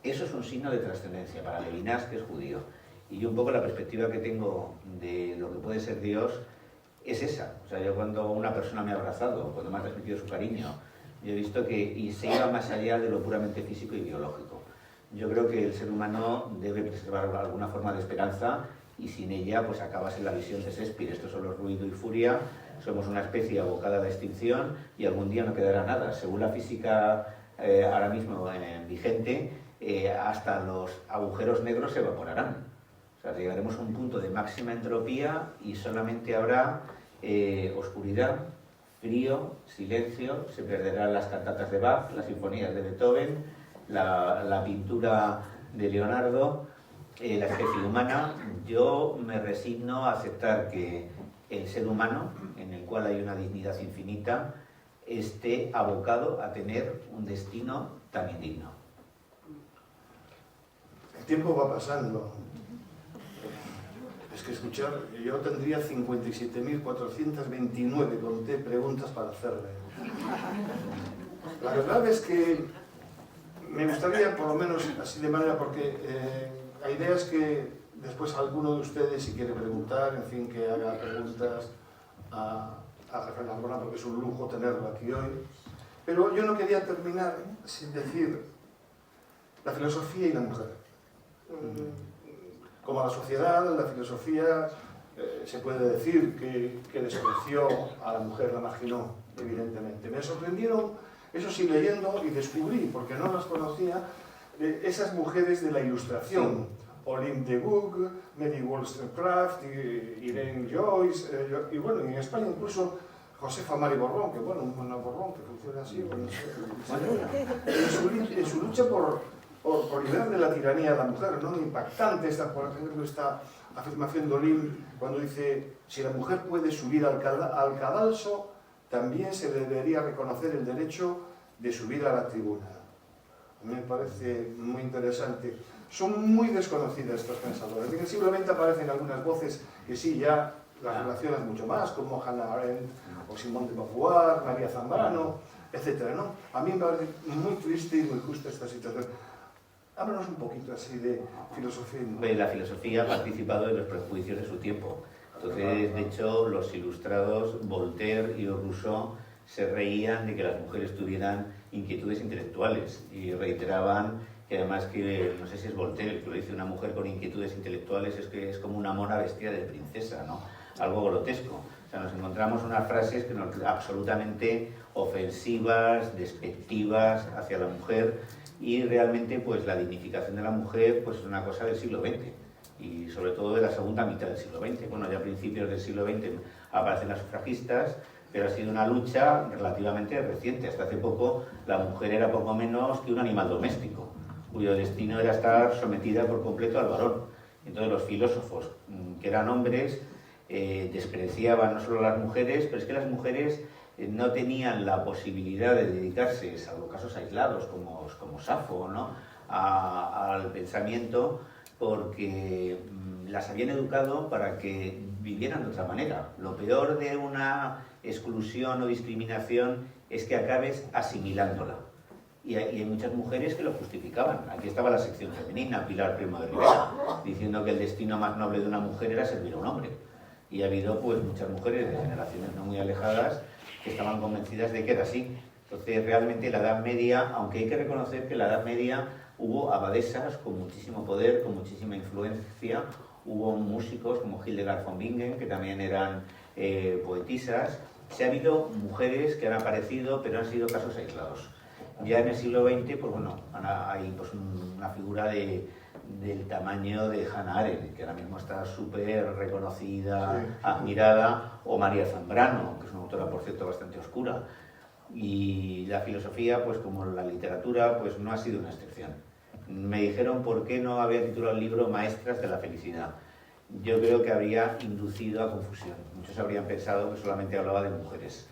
Eso es un signo de trascendencia para Levinas, que es judío. Y yo un poco la perspectiva que tengo de lo que puede ser Dios es esa. O sea, yo cuando una persona me ha abrazado, cuando me ha transmitido su cariño, yo he visto que se iba más allá de lo puramente físico y biológico. Yo creo que el ser humano debe preservar alguna forma de esperanza, y sin ella pues acabas en la visión de Shakespeare: esto solo es ruido y furia, somos una especie abocada a la extinción y algún día no quedará nada. Según la física ahora mismo vigente, hasta los agujeros negros se evaporarán. O sea, llegaremos a un punto de máxima entropía y solamente habrá oscuridad, frío, silencio, se perderán las cantatas de Bach, las sinfonías de Beethoven, la pintura de Leonardo, la especie humana. Yo me resigno a aceptar que el ser humano, en el cual hay una dignidad infinita, esté abocado a tener un destino tan indigno. El tiempo va pasando. Es que escuchar, yo tendría 57.429, conté preguntas para hacerle. La verdad es que me gustaría, por lo menos así de manera, porque la idea es que después alguno de ustedes, si quiere preguntar, en fin, que haga preguntas a Rafael Narbona, porque es un lujo tenerlo aquí hoy. Pero yo no quería terminar sin decir la filosofía y la mujer. Como la sociedad, la filosofía se puede decir que despreció a la mujer, la marginó, evidentemente. Me sorprendieron, eso sí, leyendo y descubrí, porque no las conocía, esas mujeres de la Ilustración. Olympe de Gouges, Mary Wollstonecraft, Irene Joyce, y bueno, en España incluso Josefa Mari Borbón, que bueno, una Borbón que funciona así, bueno, en su lucha por liberar de la tiranía a la mujer, ¿no? Impactante esta, por ejemplo, esta afirmación de Olympe cuando dice: si la mujer puede subir al cadalso, también se le debería reconocer el derecho de subir a la tribuna. Me parece muy interesante. Son muy desconocidas estas pensadoras. En el siglo XX aparecen algunas voces que sí, ya las relacionan mucho más, como Hannah Arendt o Simone de Beauvoir, María Zambrano, etc., ¿no? A mí me parece muy triste y muy justa esta situación. Háblanos un poquito así de filosofía. La filosofía ha participado en los prejuicios de su tiempo. Entonces, de hecho, los ilustrados, Voltaire y Rousseau, se reían de que las mujeres tuvieran inquietudes intelectuales y reiteraban que además que, no sé si es Voltaire el que lo dice, una mujer con inquietudes intelectuales es que es como una mona vestida de princesa, ¿no? Algo grotesco. O sea, nos encontramos unas frases que nos absolutamente ofensivas, despectivas hacia la mujer, y realmente pues la dignificación de la mujer pues es una cosa del siglo XX y sobre todo de la segunda mitad del siglo XX. Bueno, ya a principios del siglo XX aparecen las sufragistas, pero ha sido una lucha relativamente reciente. Hasta hace poco la mujer era poco menos que un animal doméstico, cuyo destino era estar sometida por completo al varón. Entonces los filósofos, que eran hombres, despreciaban no solo a las mujeres, pero es que las mujeres no tenían la posibilidad de dedicarse, salvo casos aislados como Safo, ¿no?, al pensamiento, porque las habían educado para que vivieran de otra manera. Lo peor de una exclusión o discriminación es que acabes asimilándola. Y hay muchas mujeres que lo justificaban. Aquí estaba la sección femenina, Pilar Primo de Rivera, diciendo que el destino más noble de una mujer era servir a un hombre. Y ha habido pues muchas mujeres de generaciones no muy alejadas que estaban convencidas de que era así. Entonces realmente la Edad Media, aunque hay que reconocer que en la Edad Media hubo abadesas con muchísimo poder, con muchísima influencia, hubo músicos como Hildegard von Bingen, que también eran poetisas. Sí ha habido mujeres que han aparecido, pero han sido casos aislados. Ya en el siglo XX, pues bueno, hay pues una figura del tamaño de Hannah Arendt, que ahora mismo está súper reconocida, sí, admirada, o María Zambrano, que es una autora, por cierto, bastante oscura. Y la filosofía, pues como la literatura, pues no ha sido una excepción. Me dijeron por qué no había titulado el libro Maestras de la Felicidad. Yo creo que habría inducido a confusión. Muchos habrían pensado que solamente hablaba de mujeres.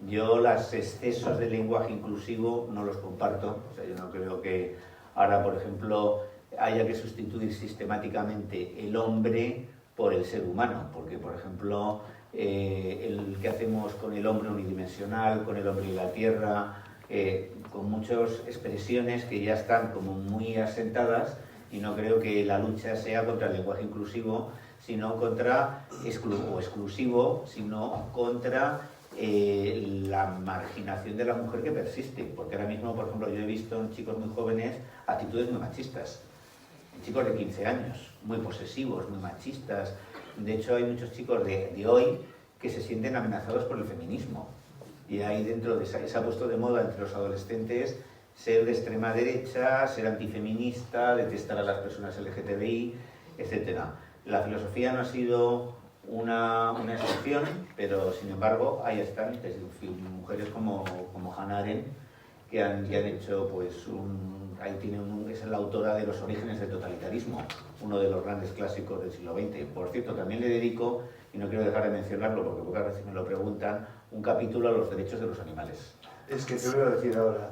Yo los excesos de lenguaje inclusivo no los comparto. O sea, yo no creo que ahora, por ejemplo, haya que sustituir sistemáticamente el hombre por el ser humano. Porque, por ejemplo, el que hacemos con el hombre unidimensional, con el hombre y la tierra, con muchas expresiones que ya están como muy asentadas, y no creo que la lucha sea contra el lenguaje inclusivo, sino contra exclusivo, sino contra la marginación de la mujer que persiste. Porque ahora mismo, por ejemplo, yo he visto en chicos muy jóvenes actitudes muy machistas, en chicos de 15 años, muy posesivos, muy machistas. De hecho, hay muchos chicos de hoy que se sienten amenazados por el feminismo. Y ahí dentro de se ha puesto de moda entre los adolescentes ser de extrema derecha, ser antifeminista, detestar a las personas LGTBI, etc. La filosofía no ha sido una excepción, pero sin embargo ahí están mujeres como Hannah Arendt, que han hecho pues es la autora de Los orígenes del totalitarismo, uno de los grandes clásicos del siglo XX. Por cierto, también le dedico, y no quiero dejar de mencionarlo porque pocas veces me lo preguntan, un capítulo a los derechos de los animales. Es que te voy a decir ahora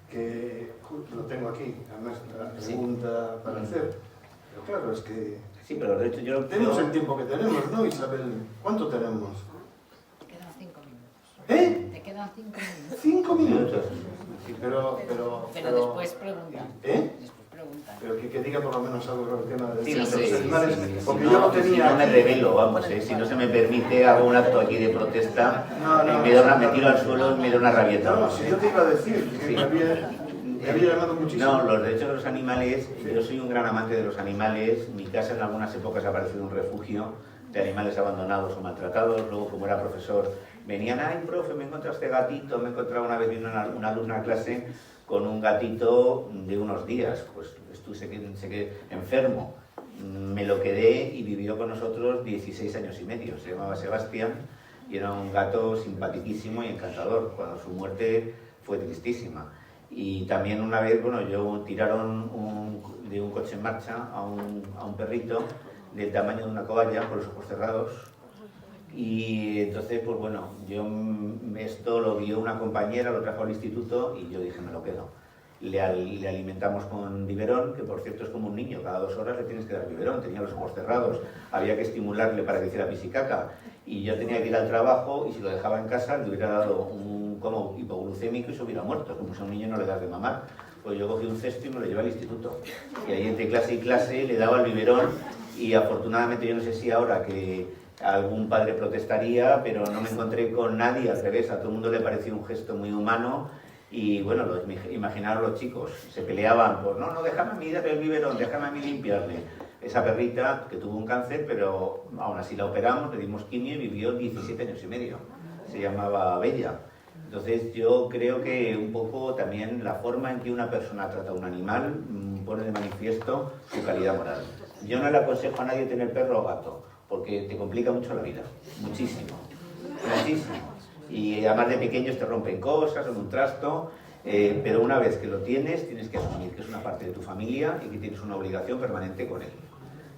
que lo tengo aquí, además la pregunta para hacer, pero claro, es que sí, pero de hecho tenemos el tiempo que tenemos, ¿no, Isabel? ¿Cuánto tenemos? Te quedan 5 minutos. ¿Eh? Te quedan 5 minutos. 5 minutos. Sí. Pero después preguntan. ¿Eh? Después preguntan. Pero que diga por lo menos algo sobre el tema de Sí, los sí, animales, sí, porque si yo no, lo tenía. si no me aquí. revelo, vamos, si no se me permite, hago un acto aquí de protesta, me tiro al suelo y me da una rabieta. No, si yo te iba a decir que Sí. me había llamado muchísimo. No, los derechos de los animales, yo soy un gran amante de los animales, mi casa en algunas épocas ha parecido un refugio de animales abandonados o maltratados. Luego, como era profesor, venían, ay, profe, me encontré este gatito, me he encontrado una vez, vino una alumna a clase con un gatito de unos días, pues sé que enfermo, me lo quedé y vivió con nosotros 16 años y medio, se llamaba Sebastián y era un gato simpaticísimo y encantador. Cuando su muerte fue tristísima. Y también una vez, bueno, tiraron de un coche en marcha a un perrito del tamaño de una cobaya con los ojos cerrados. Y entonces, pues bueno, esto lo vio una compañera, lo trajo al instituto y yo dije, me lo quedo. Le alimentamos con biberón, que por cierto es como un niño, cada 2 horas le tienes que dar biberón, tenía los ojos cerrados, había que estimularle para que hiciera pis y caca. Y yo tenía que ir al trabajo y si lo dejaba en casa le hubiera dado un como hipoglucémico y se hubiera muerto, como si a un niño no le das de mamar. Pues yo cogí un cesto y me lo llevé al instituto. Y ahí entre clase y clase le daba el biberón y afortunadamente yo no sé si ahora que algún padre protestaría, pero no me encontré con nadie, al revés, a todo el mundo le pareció un gesto muy humano. Y bueno, imaginaros los chicos, se peleaban por, no, déjame a mí darle el biberón, déjame a mí limpiarle. Esa perrita que tuvo un cáncer, pero aún así la operamos, le dimos quimio y vivió 17 años y medio. Se llamaba Bella. Entonces yo creo que un poco también la forma en que una persona trata a un animal pone de manifiesto su calidad moral. Yo no le aconsejo a nadie tener perro o gato, porque te complica mucho la vida, muchísimo, muchísimo. Y además de pequeños te rompen cosas, son un trasto, pero una vez que lo tienes que asumir que es una parte de tu familia y que tienes una obligación permanente con él.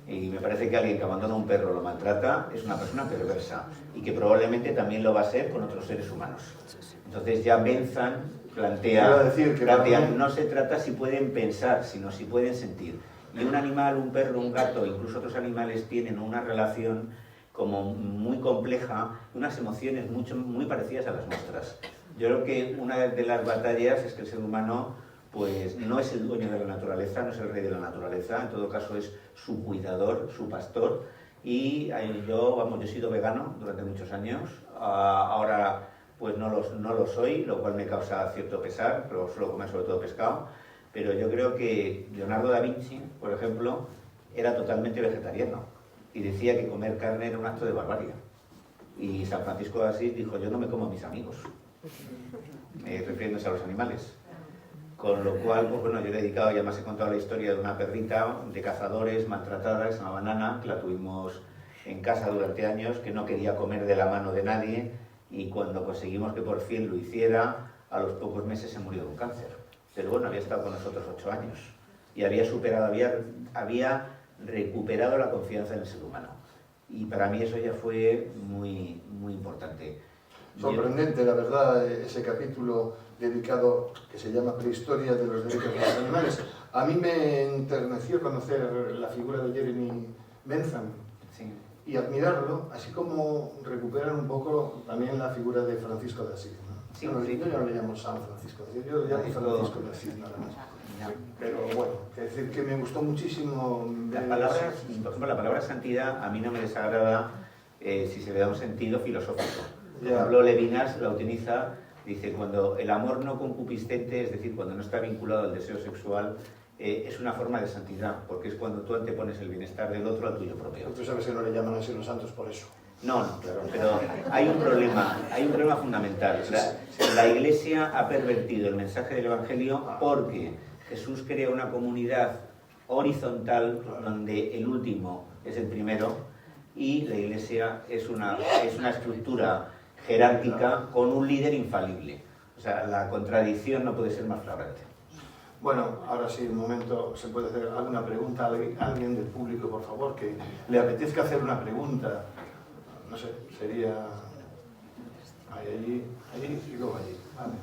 Y me parece que alguien que abandona a un perro o lo maltrata es una persona perversa y que probablemente también lo va a ser con otros seres humanos. Entonces ya Benzan plantea, no se trata si pueden pensar, sino si pueden sentir. Y un animal, un perro, un gato, incluso otros animales tienen una relación como muy compleja, unas emociones muy parecidas a las nuestras. Yo creo que una de las batallas es que el ser humano pues no es el dueño de la naturaleza, no es el rey de la naturaleza, en todo caso es su cuidador, su pastor. Y yo he sido vegano durante muchos años, ahora pues no lo soy, lo cual me causa cierto pesar, pero suelo comer sobre todo pescado. Pero yo creo que Leonardo da Vinci, por ejemplo, era totalmente vegetariano y decía que comer carne era un acto de barbarie. Y San Francisco de Asís dijo, yo no me como a mis amigos, refiriéndose a los animales. Con lo cual, pues bueno, yo he dedicado, ya más he contado la historia de una perrita de cazadores maltratada, que se llama Nana, que la tuvimos en casa durante años, que no quería comer de la mano de nadie, y cuando conseguimos que por fin lo hiciera, a los pocos meses se murió de un cáncer. Pero bueno, había estado con nosotros 8 años y había recuperado la confianza en el ser humano. Y para mí eso ya fue muy, muy importante. Sorprendente, la verdad, ese capítulo dedicado, que se llama Prehistoria de los derechos de los animales. A mí me enterneció conocer la figura de Jeremy Bentham y admirarlo, así como recuperar un poco también la figura de Francisco de Asís, ¿no? Sí, Bueno, yo no le llamo San Francisco de Asís, yo le llamo Francisco de Asís nada más. Pero bueno, es decir, que me gustó muchísimo. Por ejemplo, la palabra santidad a mí no me desagrada si se le da un sentido filosófico. Por ejemplo, Levinas la utiliza, dice, cuando el amor no concupiscente, es decir, cuando no está vinculado al deseo sexual, es una forma de santidad, porque es cuando tú antepones el bienestar del otro al tuyo propio. Tú sabes que no le llaman así los santos por eso. No, claro, pero hay un problema fundamental. La Iglesia ha pervertido el mensaje del Evangelio porque Jesús crea una comunidad horizontal donde el último es el primero, y la Iglesia es una estructura jerárquica con un líder infalible. O sea, la contradicción no puede ser más flagrante. Bueno, ahora sí, un momento, se puede hacer alguna pregunta a alguien del público, por favor, que le apetezca hacer una pregunta. No sé, sería allí y luego allí. Vale.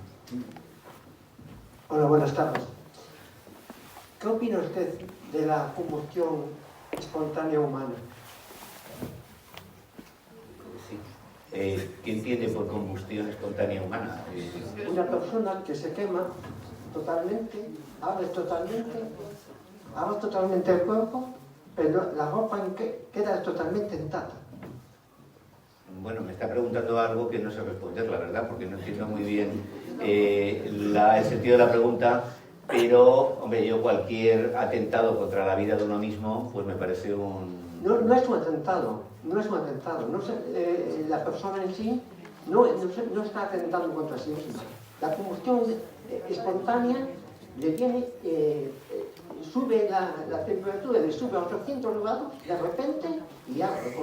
Hola, buenas tardes. ¿Qué opina usted de la combustión espontánea humana? Sí. ¿Qué entiende por combustión espontánea humana? Una persona que se quema totalmente, abre totalmente el cuerpo, pero la ropa queda totalmente intacta. Bueno, me está preguntando algo que no sé responder, la verdad, porque no entiendo muy bien el sentido de la pregunta, pero, hombre, yo cualquier atentado contra la vida de uno mismo, pues me parece un... No es un atentado, la persona en sí no está atentando contra sí misma. La combustión espontánea le viene, sube la temperatura, le sube a 800 grados de repente y abre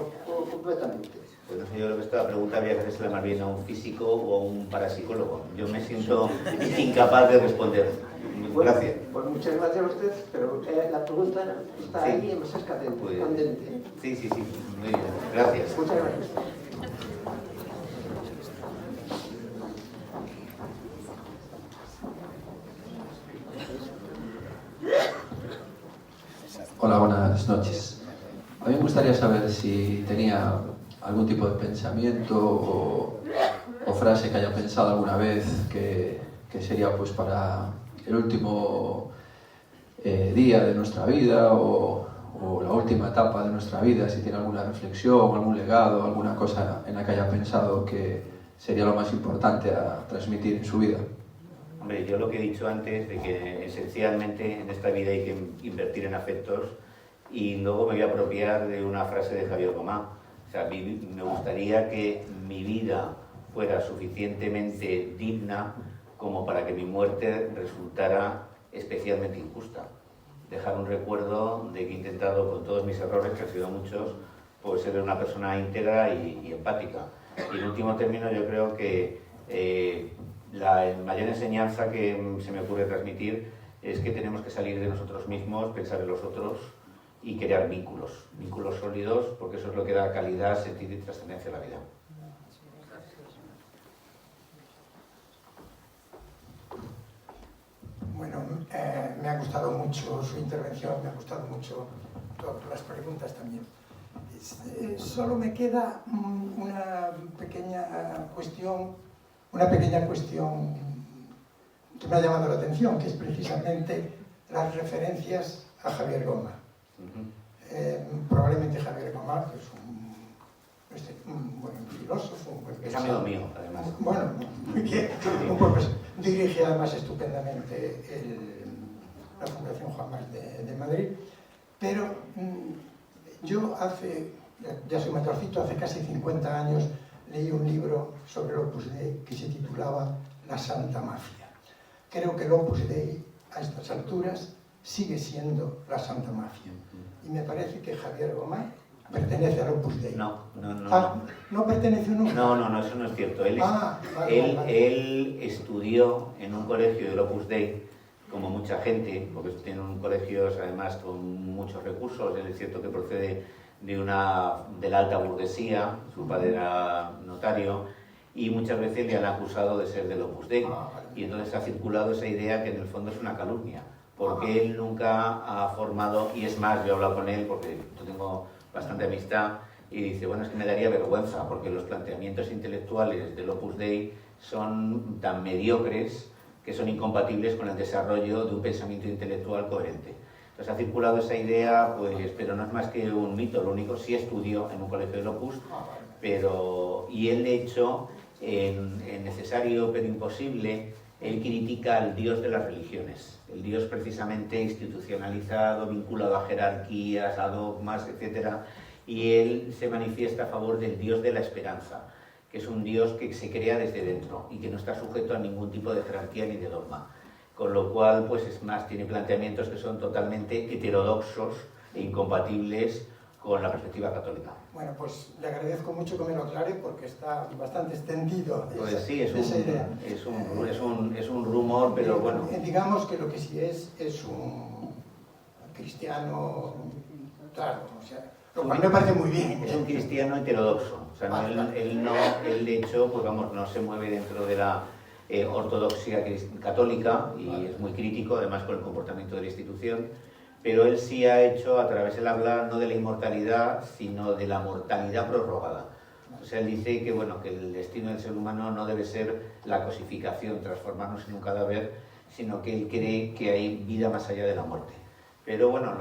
completamente. Pues no sé, yo creo que esta pregunta habría que hacerla más bien a un físico o a un parapsicólogo. Yo me siento incapaz de responder. Gracias. Pues muchas gracias a usted, pero la pregunta está Sí. ahí, es candente. Pues, Candente. sí, muy bien. Gracias. Muchas gracias. Hola, buenas noches. A mí me gustaría saber si tenía algún tipo de pensamiento o frase que haya pensado alguna vez que sería pues para el último día de nuestra vida o la última etapa de nuestra vida, si tiene alguna reflexión, algún legado, alguna cosa en la que haya pensado que sería lo más importante a transmitir en su vida. Hombre, yo lo que he dicho antes, de que esencialmente en esta vida hay que invertir en afectos, y luego me voy a apropiar de una frase de Javier Gomá. O sea, me gustaría que mi vida fuera suficientemente digna como para que mi muerte resultara especialmente injusta. Dejar un recuerdo de que he intentado, con todos mis errores, que han sido muchos, pues ser una persona íntegra y empática. Y en último término, yo creo que la mayor enseñanza que se me ocurre transmitir es que tenemos que salir de nosotros mismos, pensar en los otros y crear vínculos sólidos, porque eso es lo que da calidad, sentido y trascendencia a la vida. Bueno, me ha gustado mucho su intervención, me ha gustado mucho todas las preguntas también. Solo me queda una pequeña cuestión que me ha llamado la atención, que es precisamente las referencias a Javier Gomá. Probablemente Javier Gomá es un buen filósofo, un buen Es pensador. amigo mío, además. Bueno, muy bien, un buen pensador. Dirige además estupendamente la Fundación Juan March de Madrid, pero yo ya soy mayorcito, hace casi 50 años leí un libro sobre el Opus Dei que se titulaba La Santa Mafia. Creo que el Opus Dei a estas alturas sigue siendo la Santa Mafia. Y me parece que Javier Gomá pertenece al Opus Dei. No. ¿No pertenece nunca? No, eso no es cierto. Él estudió en un colegio del Opus Dei, como mucha gente, porque tiene un colegio además con muchos recursos. Él es cierto que procede de la alta burguesía, su padre era notario, y muchas veces le han acusado de ser del Opus Dei. Y entonces ha circulado esa idea que en el fondo es una calumnia, porque él nunca ha formado, y es más, yo he hablado con él porque yo tengo bastante amistad, y dice, bueno, es que me daría vergüenza, porque los planteamientos intelectuales del Opus Dei son tan mediocres que son incompatibles con el desarrollo de un pensamiento intelectual coherente. Entonces ha circulado esa idea, pues, pero no es más que un mito. Lo único, sí estudió en un colegio del Opus, y él, de hecho, en Necesario pero Imposible, él critica al Dios de las religiones, el Dios precisamente institucionalizado, vinculado a jerarquías, a dogmas, etc. Y él se manifiesta a favor del Dios de la esperanza, que es un Dios que se crea desde dentro y que no está sujeto a ningún tipo de jerarquía ni de dogma. Con lo cual, pues es más, tiene planteamientos que son totalmente heterodoxos e incompatibles con la perspectiva católica. Bueno, pues le agradezco mucho que me lo aclare porque está bastante extendido Pues esa, sí, es esa idea. un rumor, pero bueno. Digamos que lo que sí es un cristiano, claro, o sea, lo cual me parece muy bien. Es un cristiano heterodoxo, o sea, él de hecho, pues vamos, no se mueve dentro de la ortodoxia católica y es muy crítico, además, con el comportamiento de la institución, pero él sí ha hecho, a través del hablar, no de la inmortalidad, sino de la mortalidad prorrogada. O sea, él dice que, bueno, que el destino del ser humano no debe ser la cosificación, transformarnos en un cadáver, sino que él cree que hay vida más allá de la muerte. Pero bueno,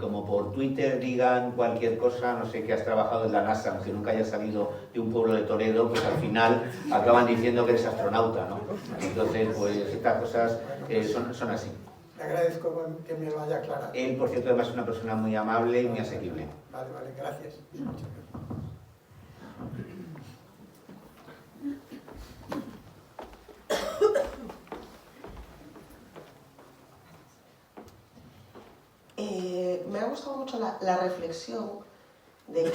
como por Twitter digan cualquier cosa, no sé, que has trabajado en la NASA, aunque nunca hayas salido de un pueblo de Toledo, pues al final acaban diciendo que eres astronauta, ¿no? Entonces, pues estas cosas son así. Le agradezco que me lo haya aclarado. Él, por cierto, además es una persona muy amable y muy asequible. Vale, gracias. Me ha gustado mucho la reflexión de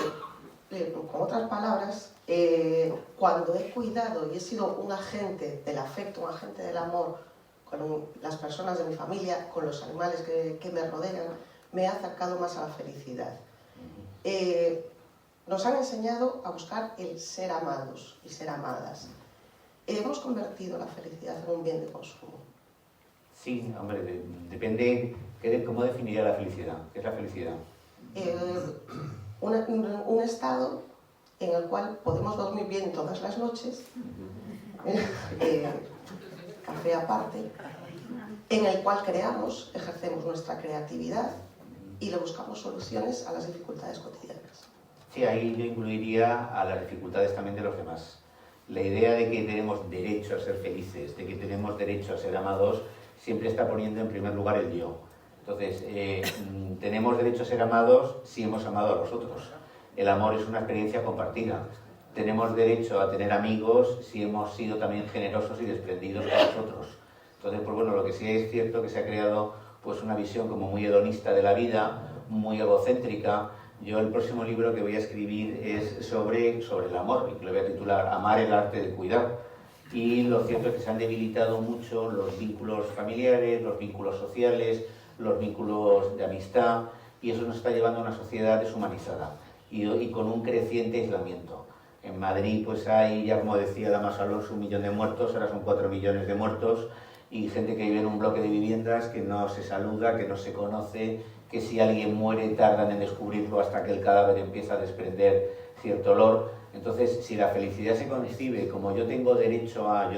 que, con otras palabras, cuando he cuidado y he sido un agente del afecto, un agente del amor con las personas de mi familia, con los animales que me rodean, me he acercado más a la felicidad. Nos han enseñado a buscar el ser amados y ser amadas. Hemos convertido la felicidad en un bien de consumo. Sí, hombre, depende cómo definiría la felicidad. ¿Qué es la felicidad? Un estado en el cual podemos dormir bien todas las noches, café aparte, en el cual creamos, ejercemos nuestra creatividad y le buscamos soluciones a las dificultades cotidianas. Sí, ahí yo incluiría a las dificultades también de los demás. La idea de que tenemos derecho a ser felices, de que tenemos derecho a ser amados, siempre está poniendo en primer lugar el yo. Entonces, tenemos derecho a ser amados si hemos amado a los otros. El amor es una experiencia compartida. Tenemos derecho a tener amigos si hemos sido también generosos y desprendidos con los otros. Entonces, pues bueno, lo que sí es cierto que se ha creado pues una visión como muy hedonista de la vida, muy egocéntrica. Yo el próximo libro que voy a escribir es sobre el amor, y que lo voy a titular Amar el arte de cuidar. Y lo cierto es que se han debilitado mucho los vínculos familiares, los vínculos sociales, los vínculos de amistad, y eso nos está llevando a una sociedad deshumanizada y con un creciente aislamiento. En Madrid pues hay, ya como decía Damaso Alonso, 1 millón de muertos, ahora son 4 millones de muertos, y gente que vive en un bloque de viviendas que no se saluda, que no se conoce, que si alguien muere tardan en descubrirlo hasta que el cadáver empieza a desprender cierto olor. Entonces, si la felicidad se concibe como yo tengo derecho a,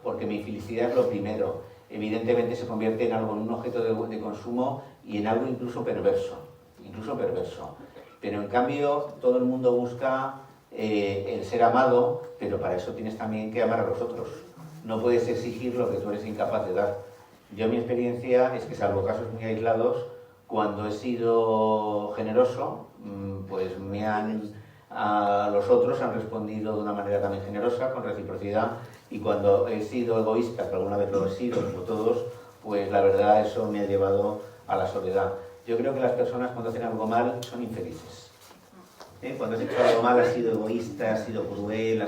porque mi felicidad es lo primero, evidentemente se convierte en algo, en un objeto de consumo y en algo incluso perverso. Pero en cambio, todo el mundo busca el ser amado, pero para eso tienes también que amar a los otros. No puedes exigir lo que tú eres incapaz de dar. Yo, mi experiencia es que, salvo casos muy aislados, cuando he sido generoso, pues los otros han respondido de una manera también generosa, con reciprocidad, y cuando he sido egoísta, que alguna vez lo he sido, como todos, pues la verdad eso me ha llevado a la soledad. Yo creo que las personas cuando hacen algo mal son infelices. Cuando has hecho algo mal, has sido egoísta, has sido cruel,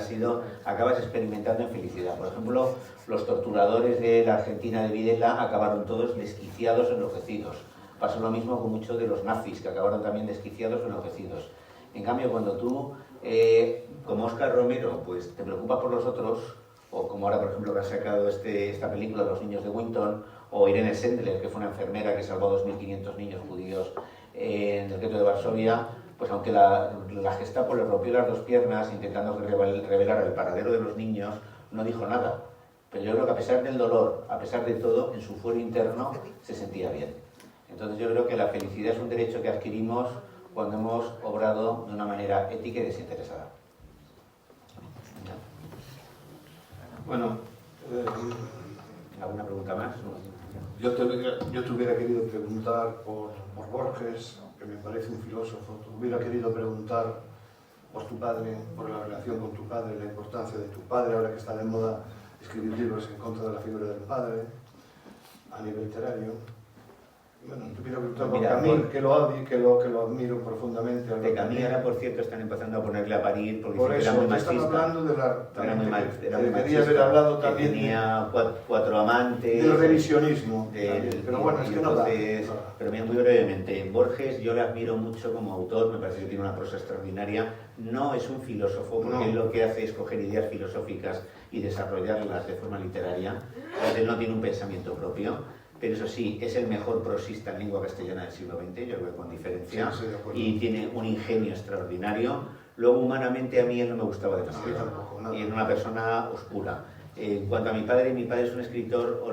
acabas experimentando infelicidad. Por ejemplo, los torturadores de la Argentina de Videla acabaron todos desquiciados, enloquecidos. Pasó lo mismo con muchos de los nazis, que acabaron también desquiciados o enloquecidos. En cambio, cuando tú, como Óscar Romero, pues te preocupas por los otros, o como ahora, por ejemplo, que ha sacado esta película, Los niños de Winton, o Irene Sendler, que fue una enfermera que salvó a 2.500 niños judíos en el gueto de Varsovia, pues aunque la Gestapo le rompió las 2 piernas intentando revelar el paradero de los niños, no dijo nada. Pero yo creo que a pesar del dolor, a pesar de todo, en su fuero interno se sentía bien. Entonces yo creo que la felicidad es un derecho que adquirimos cuando hemos obrado de una manera ética y desinteresada. Bueno, ¿alguna pregunta más? Yo te hubiera querido preguntar por Borges, que me parece un filósofo. Te hubiera querido preguntar por tu padre, por la relación con tu padre, la importancia de tu padre, ahora que está de moda escribir libros en contra de la figura del padre, a nivel literario. Bueno, te pido que Mira, a mí, que lo admiro profundamente. De Camille ahora, por cierto, están empezando a ponerle a parir porque Por dicen eso, que te era están muy machista. hablando de la... Era muy debería machista, haber hablado que también tenía cuatro amantes. del revisionismo. del- Pero bueno, es que no da. entonces, pero mira, muy brevemente, Borges yo le admiro mucho como autor, me parece que tiene una prosa extraordinaria. No es un filósofo, porque No. él lo que hace es coger ideas filosóficas y desarrollarlas de forma literaria. Entonces, él no tiene un pensamiento propio. Pero eso sí, es el mejor prosista en lengua castellana del siglo XX, yo creo que con diferencia, Sí, de acuerdo. y tiene un ingenio extraordinario. Luego, humanamente, a mí él no me gustaba Sí, demasiado, tampoco, nada. y era una persona oscura. En cuanto a mi padre es un escritor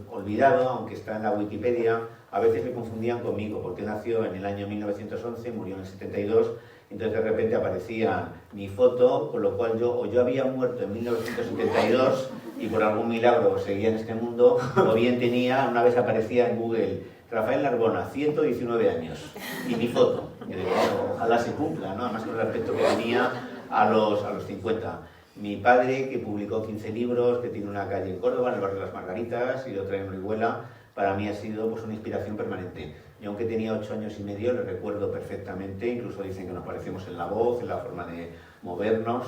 olvidado, aunque está en la Wikipedia. A veces me confundían conmigo, porque nació en el año 1911, murió en el 72, entonces de repente aparecía mi foto, con lo cual yo había muerto en 1972 y por algún milagro seguía en este mundo, o bien una vez aparecía en Google Rafael Narbona, 119 años, y mi foto. Yo digo, bueno, ojalá se cumpla, ¿no? Además con el aspecto que tenía a los 50. Mi padre, que publicó 15 libros, que tiene una calle en Córdoba, en el barrio de las Margaritas, y otra en Orihuela, para mí ha sido pues, una inspiración permanente. Yo, aunque tenía 8 años y medio, le recuerdo perfectamente, incluso dicen que nos parecemos en la voz, en la forma de movernos,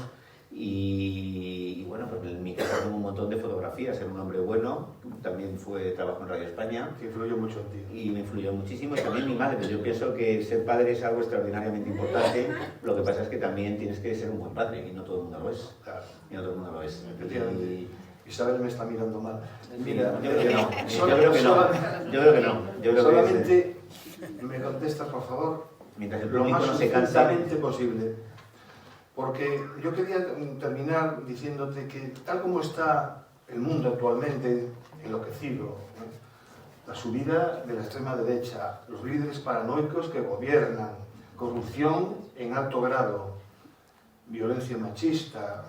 y bueno, pues en mi casa tengo un montón de fotografías. Era un hombre bueno, también trabajó en Radio España, Que influyó mucho en ti. y me influyó muchísimo, y también mi madre. Yo pienso que ser padre es algo extraordinariamente importante. Lo que pasa es que también tienes que ser un buen padre, y no todo el mundo lo es. Claro. Y no todo el mundo lo es. Efectivamente. Isabel me está mirando mal. Mira, Yo creo que no. Yo creo que no. Yo creo que no. Yo creo que solamente me contestas, por favor, mientras el lo público más no se canse. sucintamente posible. Porque yo quería terminar diciéndote que tal como está el mundo actualmente, enloquecido, ¿no? La subida de la extrema derecha, los líderes paranoicos que gobiernan, corrupción en alto grado, violencia machista,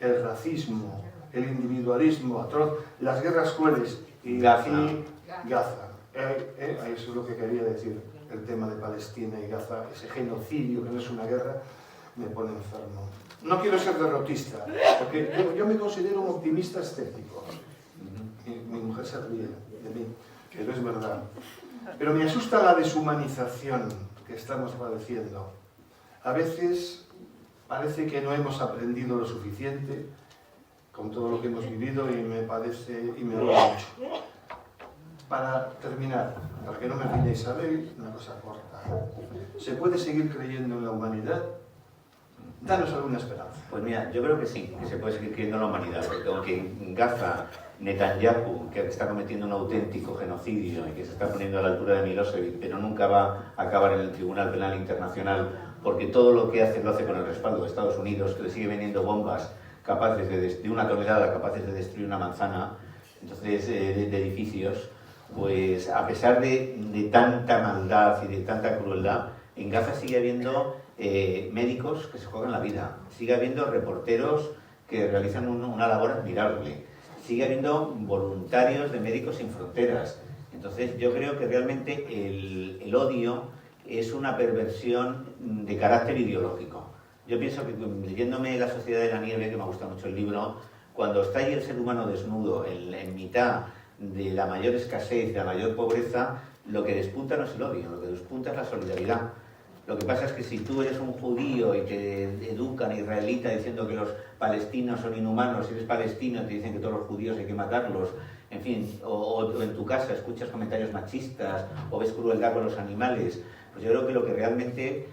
el racismo, el individualismo atroz, las guerras crueles y Gaza. aquí Gaza. Eso es lo que quería decir, el tema de Palestina y Gaza, ese genocidio que no es una guerra, me pone enfermo. No quiero ser derrotista, porque yo me considero un optimista escéptico. Mi mujer se ríe de mí, pero es verdad. Pero me asusta la deshumanización que estamos padeciendo. A veces parece que no hemos aprendido lo suficiente con todo lo que hemos vivido y me parece y me duele mucho. Para terminar, para que no me ría Isabel, una cosa corta. ¿Se puede seguir creyendo en la humanidad? Danos alguna esperanza. Pues mira, yo creo que sí, que se puede seguir creyendo en la humanidad, porque aunque en Gaza Netanyahu, que está cometiendo un auténtico genocidio y que se está poniendo a la altura de Milosevic, pero nunca va a acabar en el Tribunal Penal Internacional, porque todo lo que hace lo hace con el respaldo de Estados Unidos, que le sigue vendiendo bombas capaces de 1 tonelada, capaces de destruir una manzana, entonces de edificios, pues a pesar de tanta maldad y de tanta crueldad, en Gaza sigue habiendo médicos que se juegan la vida, sigue habiendo reporteros que realizan una labor admirable, sigue habiendo voluntarios de Médicos Sin Fronteras. Entonces yo creo que realmente el odio es una perversión de carácter ideológico. Yo pienso que leyéndome La Sociedad de la Nieve, que me gusta mucho el libro, cuando está ahí el ser humano desnudo en mitad de la mayor escasez, de la mayor pobreza, lo que despunta no es el odio, lo que despunta es la solidaridad. Lo que pasa es que si tú eres un judío y te educan israelita diciendo que los palestinos son inhumanos, si eres palestino te dicen que todos los judíos hay que matarlos, en fin, o en tu casa escuchas comentarios machistas o ves crueldad con los animales, pues yo creo que lo que realmente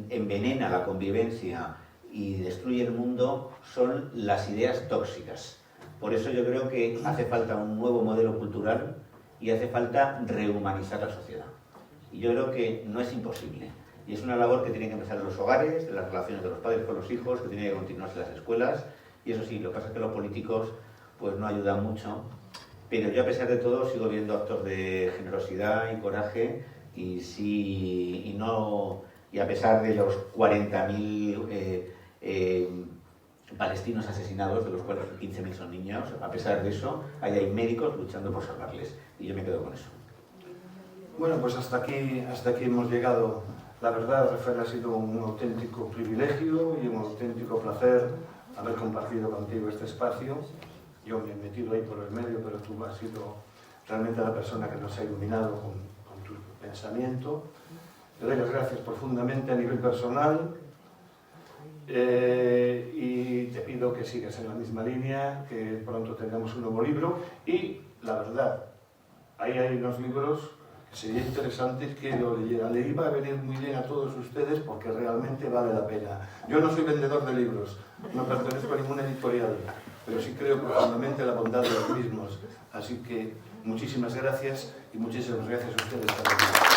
envenena la convivencia y destruye el mundo son las ideas tóxicas. Por eso yo creo que hace falta un nuevo modelo cultural y hace falta rehumanizar la sociedad. Y yo creo que no es imposible. Y es una labor que tiene que empezar en los hogares, en las relaciones de los padres con los hijos, que tiene que continuarse en las escuelas. Y eso sí, lo que pasa es que los políticos pues no ayudan mucho. Pero yo a pesar de todo sigo viendo actos de generosidad y coraje y a pesar de los 40.000 palestinos asesinados, de los cuales 15.000 son niños, a pesar de eso, hay médicos luchando por salvarles. Y yo me quedo con eso. Bueno, pues hasta aquí hemos llegado. La verdad, Rafael, ha sido un auténtico privilegio y un auténtico placer haber compartido contigo este espacio. Yo me he metido ahí por el medio, pero tú has sido realmente la persona que nos ha iluminado con tu pensamiento. Te doy las gracias profundamente a nivel personal y te pido que sigas en la misma línea, que pronto tengamos un nuevo libro y, la verdad, ahí hay unos libros que sería interesante que lo leyeran. Le iba a venir muy bien a todos ustedes porque realmente vale la pena. Yo no soy vendedor de libros, no pertenezco a ninguna editorial, pero sí creo profundamente en la bondad de los mismos. Así que muchísimas gracias y muchísimas gracias a ustedes también.